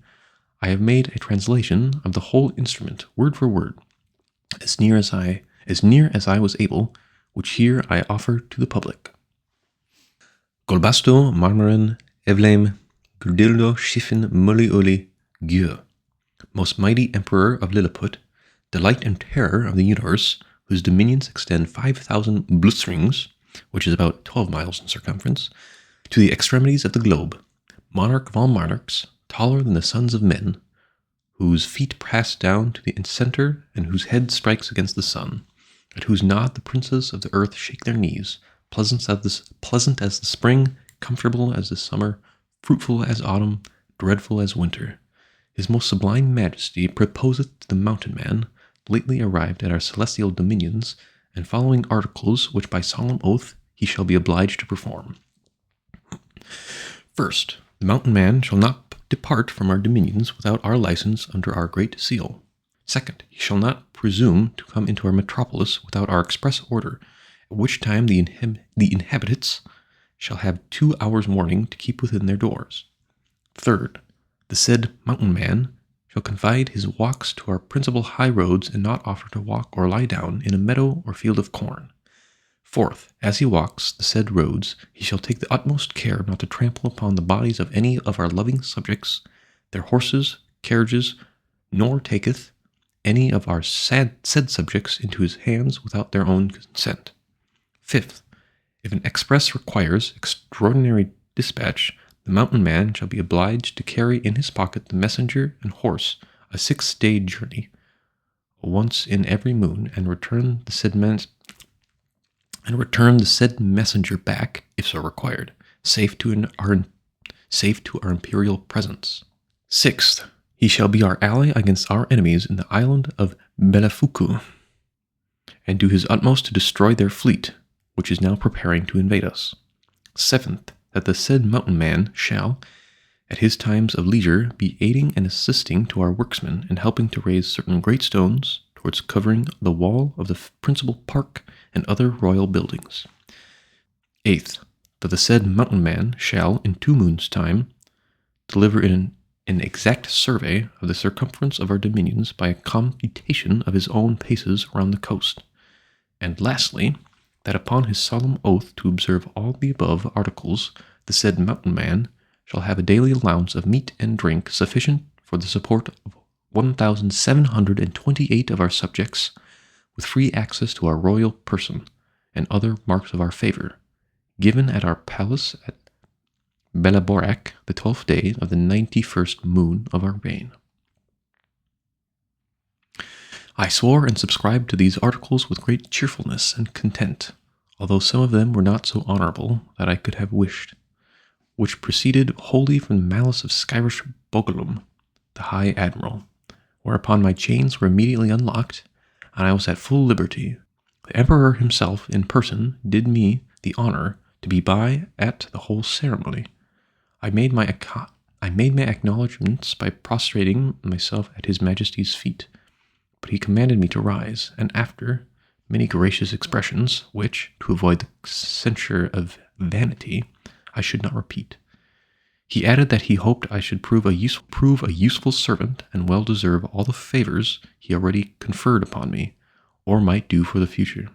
I have made a translation of the whole instrument, word for word, as near as I was able, which here I offer to the public. Golbasto marmaren evlem gudildo schiffen molioli Gue, most mighty emperor of Lilliput, delight and terror of the universe, whose dominions extend 5,000 blutsrings, which is about 12 miles in circumference, to the extremities of the globe, monarch of all monarchs, taller than the sons of men, whose feet pass down to the center and whose head strikes against the sun, at whose nod the princes of the earth shake their knees, pleasant as the spring, comfortable as the summer, fruitful as autumn, dreadful as winter. His most sublime majesty proposeth to the mountain man, lately arrived at our celestial dominions, and following articles which by solemn oath he shall be obliged to perform. First, the mountain man shall not depart from our dominions without our license under our great seal. Second, he shall not presume to come into our metropolis without our express order, at which time the inhabitants shall have 2 hours warning to keep within their doors. Third, the said mountain man shall confide his walks to our principal high roads, and not offer to walk or lie down in a meadow or field of corn. Fourth, as he walks the said roads, he shall take the utmost care not to trample upon the bodies of any of our loving subjects, their horses, carriages, nor taketh any of our said subjects into his hands without their own consent. Fifth, if an express requires extraordinary dispatch, the mountain man shall be obliged to carry in his pocket the messenger and horse a 6-day journey, once in every moon, and return the said messenger back, if so required, safe to our imperial presence. Sixth, he shall be our ally against our enemies in the island of Belafuku, and do his utmost to destroy their fleet, which is now preparing to invade us. Seventh, that the said mountain man shall, at his times of leisure, be aiding and assisting to our worksmen, and helping to raise certain great stones towards covering the wall of the principal park and other royal buildings. Eighth, that the said mountain man shall, in 2 moons' time, deliver in an exact survey of the circumference of our dominions by a computation of his own paces round the coast. And lastly, that upon his solemn oath to observe all the above articles, the said mountain man shall have a daily allowance of meat and drink sufficient for the support of 1,728 of our subjects, with free access to our royal person, and other marks of our favor, given at our palace at Belaborak, the 12th day of the 91st moon of our reign. I swore and subscribed to these articles with great cheerfulness and content, although some of them were not so honorable that I could have wished, which proceeded wholly from the malice of Skyrish Bogolum, the High Admiral, whereupon my chains were immediately unlocked, and I was at full liberty. The Emperor himself in person did me the honor to be by at the whole ceremony. I made my I made my acknowledgments by prostrating myself at His Majesty's feet, but he commanded me to rise, and after many gracious expressions, which, to avoid the censure of vanity, I should not repeat, he added that he hoped I should prove a useful servant and well deserve all the favors he already conferred upon me, or might do for the future.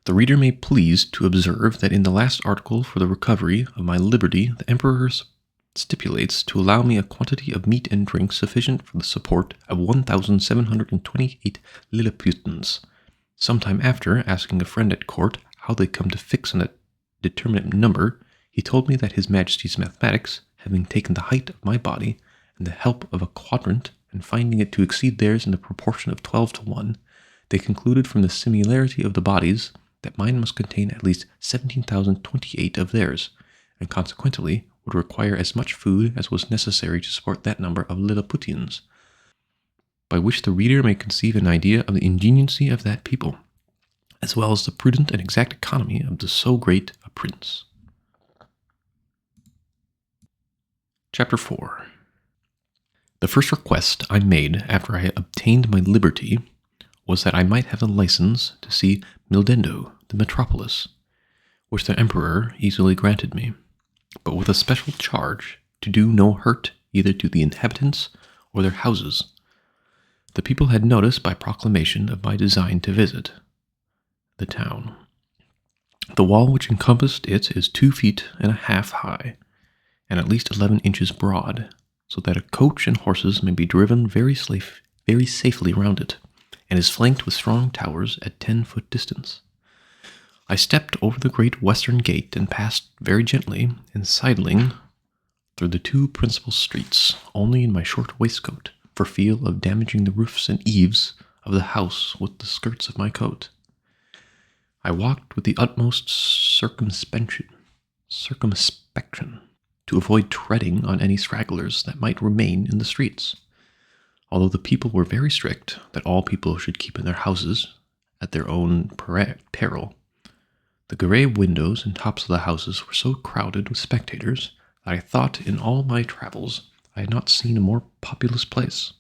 The reader may please to observe that in the last article for the recovery of my liberty, the Emperor stipulates to allow me a quantity of meat and drink sufficient for the support of 1,728 Lilliputans. Some time after, asking a friend at court how they come to fix on a determinate number, he told me that His Majesty's mathematics, having taken the height of my body and the help of a quadrant, and finding it to exceed theirs in the proportion of 12 to 1, they concluded from the similarity of the bodies that mine must contain at least 17,028 of theirs, and consequently would require as much food as was necessary to support that number of Lilliputians, by which the reader may conceive an idea of the ingenuity of that people, as well as the prudent and exact economy of so great a prince. Chapter 4. The first request I made after I had obtained my liberty was that I might have a license to see Mildendo, the metropolis, which the Emperor easily granted me, but with a special charge to do no hurt either to the inhabitants or their houses. The people had noticed by proclamation of my design to visit the town. The wall which encompassed it is 2 feet and a half high, and at least 11 inches broad, so that a coach and horses may be driven very safely round it, and is flanked with strong towers at 10-foot distance. I stepped over the great western gate and passed very gently and sidling through the 2 principal streets, only in my short waistcoat, for fear of damaging the roofs and eaves of the house with the skirts of my coat. I walked with the utmost circumspection, to avoid treading on any stragglers that might remain in the streets, although the people were very strict that all people should keep in their houses at their own peril. The grey windows and tops of the houses were so crowded with spectators that I thought in all my travels I had not seen a more populous place.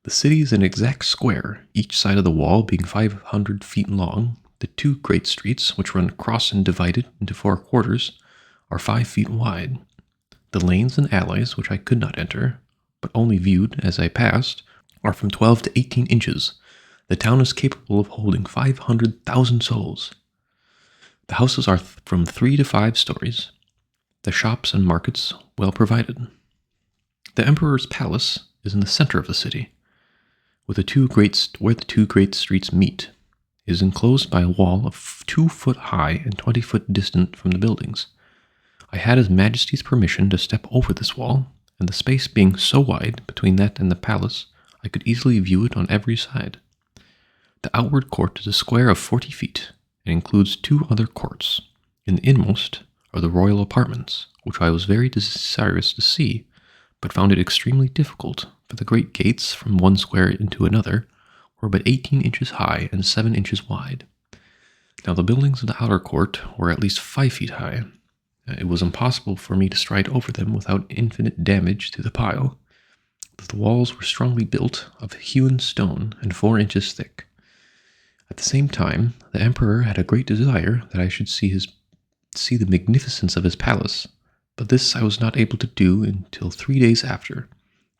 The city is an exact square, each side of the wall being 500 feet long. The 2 great streets, which run across and divided into 4 quarters, are 5 feet wide. The lanes and alleys, which I could not enter, but only viewed as I passed, are from 12 to 18 inches. The town is capable of holding 500,000 souls. The houses are from 3 to 5 stories. The shops and markets well provided. The Emperor's palace is in the center of the city, where the 2 great streets meet. It is enclosed by a wall of 2 foot high and 20 foot distant from the buildings. I had His Majesty's permission to step over this wall, and the space being so wide between that and the palace, I could easily view it on every side. The outward court is a square of 40 feet, and includes 2 other courts. In the inmost are the royal apartments, which I was very desirous to see, but found it extremely difficult, for the great gates from one square into another were but 18 inches high and 7 inches wide. Now the buildings of the outer court were at least 5 feet high. It was impossible for me to stride over them without infinite damage to the pile. The walls were strongly built of hewn stone and 4 inches thick. At the same time, the Emperor had a great desire that I should see the magnificence of his palace, but this I was not able to do until 3 days after,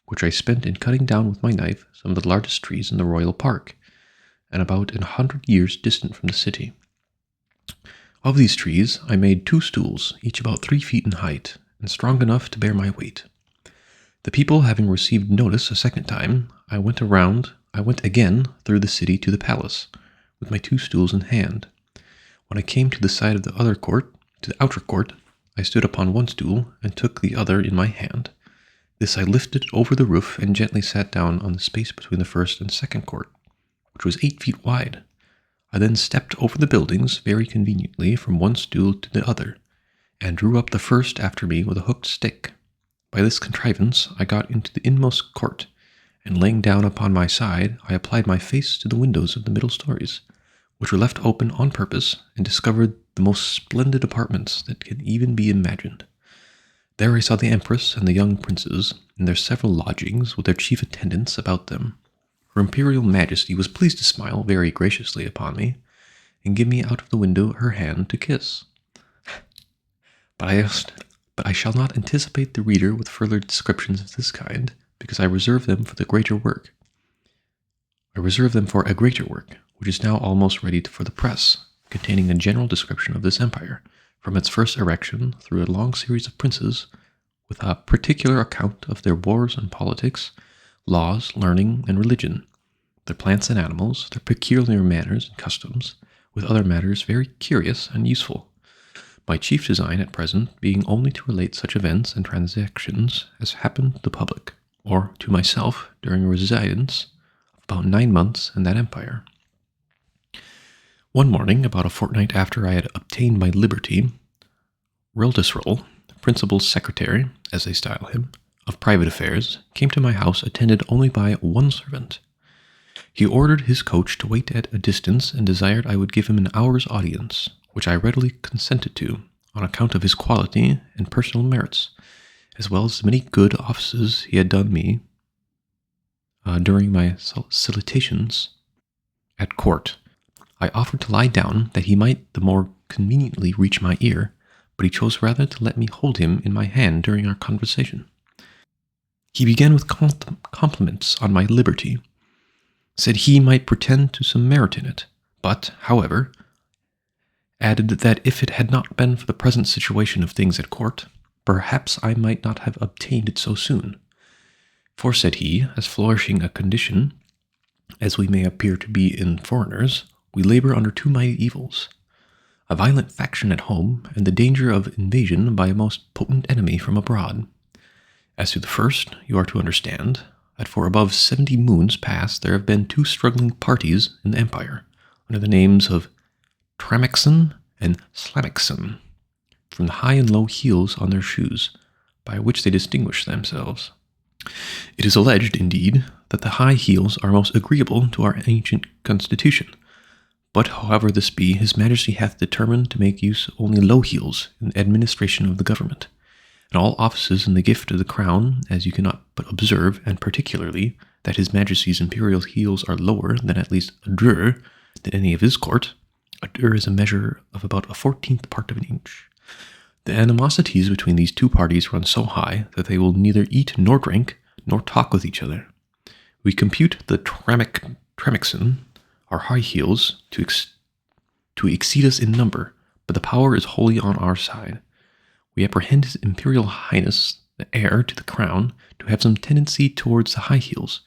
which I spent in cutting down with my knife some of the largest trees in the royal park, and about 100 years distant from the city. Of these trees, I made 2 stools, each about 3 feet in height, and strong enough to bear my weight. The people having received notice a second time, I went again through the city to the palace, with my 2 stools in hand. When I came to the side of the outer court, I stood upon one stool and took the other in my hand. This I lifted over the roof and gently sat down on the space between the first and second court, which was 8 feet wide. I then stepped over the buildings very conveniently from one stool to the other, and drew up the first after me with a hooked stick. By this contrivance I got into the inmost court, and laying down upon my side, I applied my face to the windows of the middle stories, which were left open on purpose, and discovered the most splendid apartments that can even be imagined. There I saw the Empress and the young princes in their several lodgings with their chief attendants about them. Her Imperial Majesty was pleased to smile very graciously upon me, and give me out of the window her hand to kiss. But I shall not anticipate the reader with further descriptions of this kind, because I reserve them for a greater work, which is now almost ready for the press, containing a general description of this empire, from its first erection through a long series of princes, with a particular account of their wars and politics, laws, learning, and religion, their plants and animals, their peculiar manners and customs, with other matters very curious and useful. My chief design at present being only to relate such events and transactions as happen to the public, or to myself during a residence of about 9 months in that empire. One morning, about a fortnight after I had obtained my liberty, Reldesrol, principal secretary, as they style him, of private affairs, came to my house attended only by one servant. He ordered his coach to wait at a distance and desired I would give him an hour's audience, which I readily consented to, on account of his quality and personal merits, as well as the many good offices he had done me during my solicitations at court. I offered to lie down that he might the more conveniently reach my ear, but he chose rather to let me hold him in my hand during our conversation. He began with compliments on my liberty, said he might pretend to some merit in it, but, however, added that if it had not been for the present situation of things at court, perhaps I might not have obtained it so soon. For, said he, as flourishing a condition, as we may appear to be in foreigners, we labor under two mighty evils, a violent faction at home, and the danger of invasion by a most potent enemy from abroad. As to the first, you are to understand that for above 70 moons past there have been two struggling parties in the empire, under the names of Tramexen and Slamexen, from the high and low heels on their shoes, by which they distinguish themselves. It is alleged, indeed, that the high heels are most agreeable to our ancient constitution, but however this be, his majesty hath determined to make use only low heels in the administration of the government, and all offices in the gift of the crown, as you cannot but observe, and particularly that his majesty's imperial heels are lower than at least a drur than any of his court. A drur is a measure of about a 14th part of an inch. The animosities between these two parties run so high that they will neither eat nor drink, nor talk with each other. We compute the Tramexen, our high heels, to exceed us in number, but the power is wholly on our side. We apprehend His Imperial Highness, the heir to the crown, to have some tendency towards the high heels,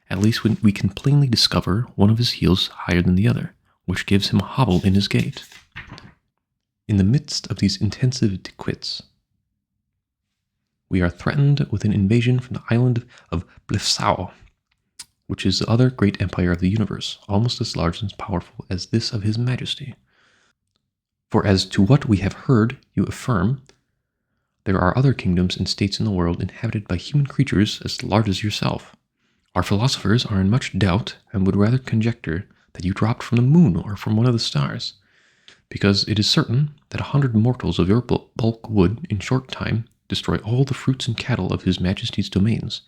at least when we can plainly discover one of his heels higher than the other, which gives him a hobble in his gait. In the midst of these intensive dequits, we are threatened with an invasion from the island of Blefsau, which is the other great empire of the universe, almost as large and powerful as this of His Majesty. For as to what we have heard you affirm, there are other kingdoms and states in the world inhabited by human creatures as large as yourself. Our philosophers are in much doubt, and would rather conjecture that you dropped from the moon or from one of the stars, because it is certain that 100 mortals of your bulk would, in short time, destroy all the fruits and cattle of His Majesty's domains.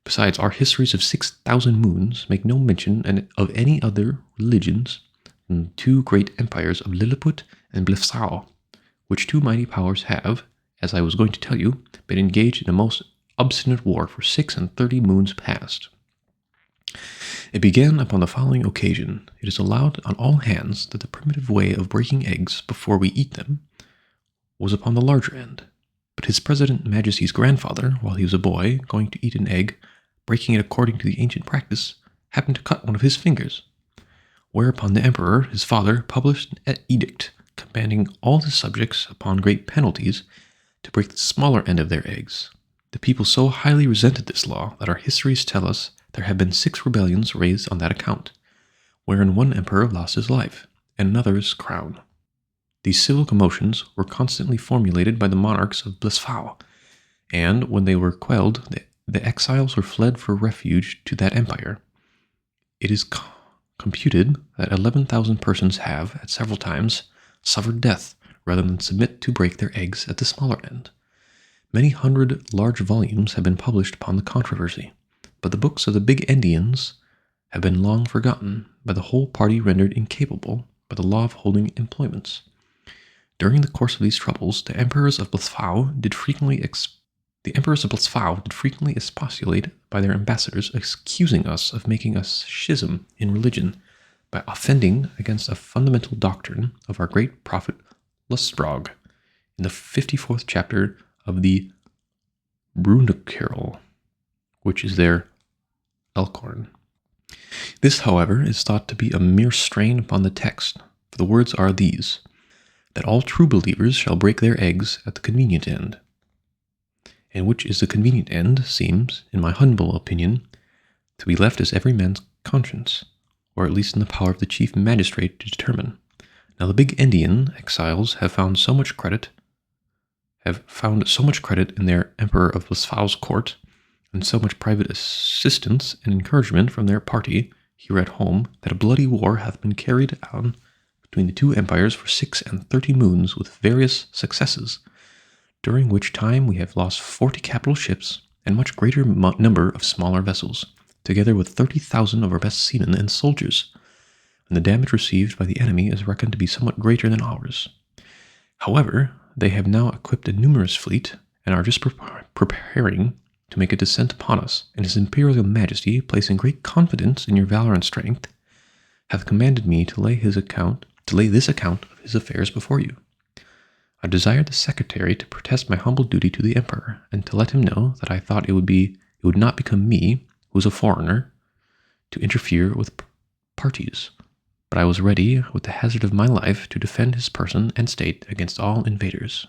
Besides, our histories of 6,000 moons make no mention of any other religions than the two great empires of Lilliput and Blefsau, which two mighty powers have, as I was going to tell you, been engaged in a most obstinate war for 36 moons past. It began upon the following occasion. It is allowed on all hands that the primitive way of breaking eggs before we eat them was upon the larger end, but His President Majesty's grandfather, while he was a boy, going to eat an egg, breaking it according to the ancient practice, happened to cut one of his fingers, whereupon the emperor, his father, published an edict commanding all his subjects, upon great penalties, to break the smaller end of their eggs. The people so highly resented this law that our histories tell us there have been 6 rebellions raised on that account, wherein one emperor lost his life, and another his crown. These civil commotions were constantly formulated by the monarchs of Blefsau, and when they were quelled, the exiles were fled for refuge to that empire. It is computed that 11,000 persons have, at several times, suffered death rather than submit to break their eggs at the smaller end. Many hundred large volumes have been published upon the controversy, but the books of the big Endians have been long forgotten by the whole party, rendered incapable by the law of holding employments. During the course of these troubles, the emperors of Blasphau did frequently expostulate by their ambassadors, accusing us of making a schism in religion by offending against a fundamental doctrine of our great prophet Lustrog in the 54th chapter of the Brundekerl, which is their Elkhorn. This, however, is thought to be a mere strain upon the text, for the words are these, that all true believers shall break their eggs at the convenient end. And which is the convenient end seems, in my humble opinion, to be left as every man's conscience, or at least in the power of the chief magistrate to determine. Now the big Endian exiles have found so much credit in their emperor of Blasphau's court, and so much private assistance and encouragement from their party here at home, that a bloody war hath been carried on between the two empires for 36 moons with various successes, during which time we have lost 40 capital ships and much greater number of smaller vessels, together with 30,000 of our best seamen and soldiers, and the damage received by the enemy is reckoned to be somewhat greater than ours. However, they have now equipped a numerous fleet, and are just preparing to make a descent upon us, and His Imperial Majesty, placing great confidence in your valor and strength, hath commanded me to lay this account of his affairs before you. I desired the secretary to protest my humble duty to the emperor, and to let him know that I thought it would not become me, who is a foreigner, to interfere with parties, but I was ready, with the hazard of my life, to defend his person and state against all invaders.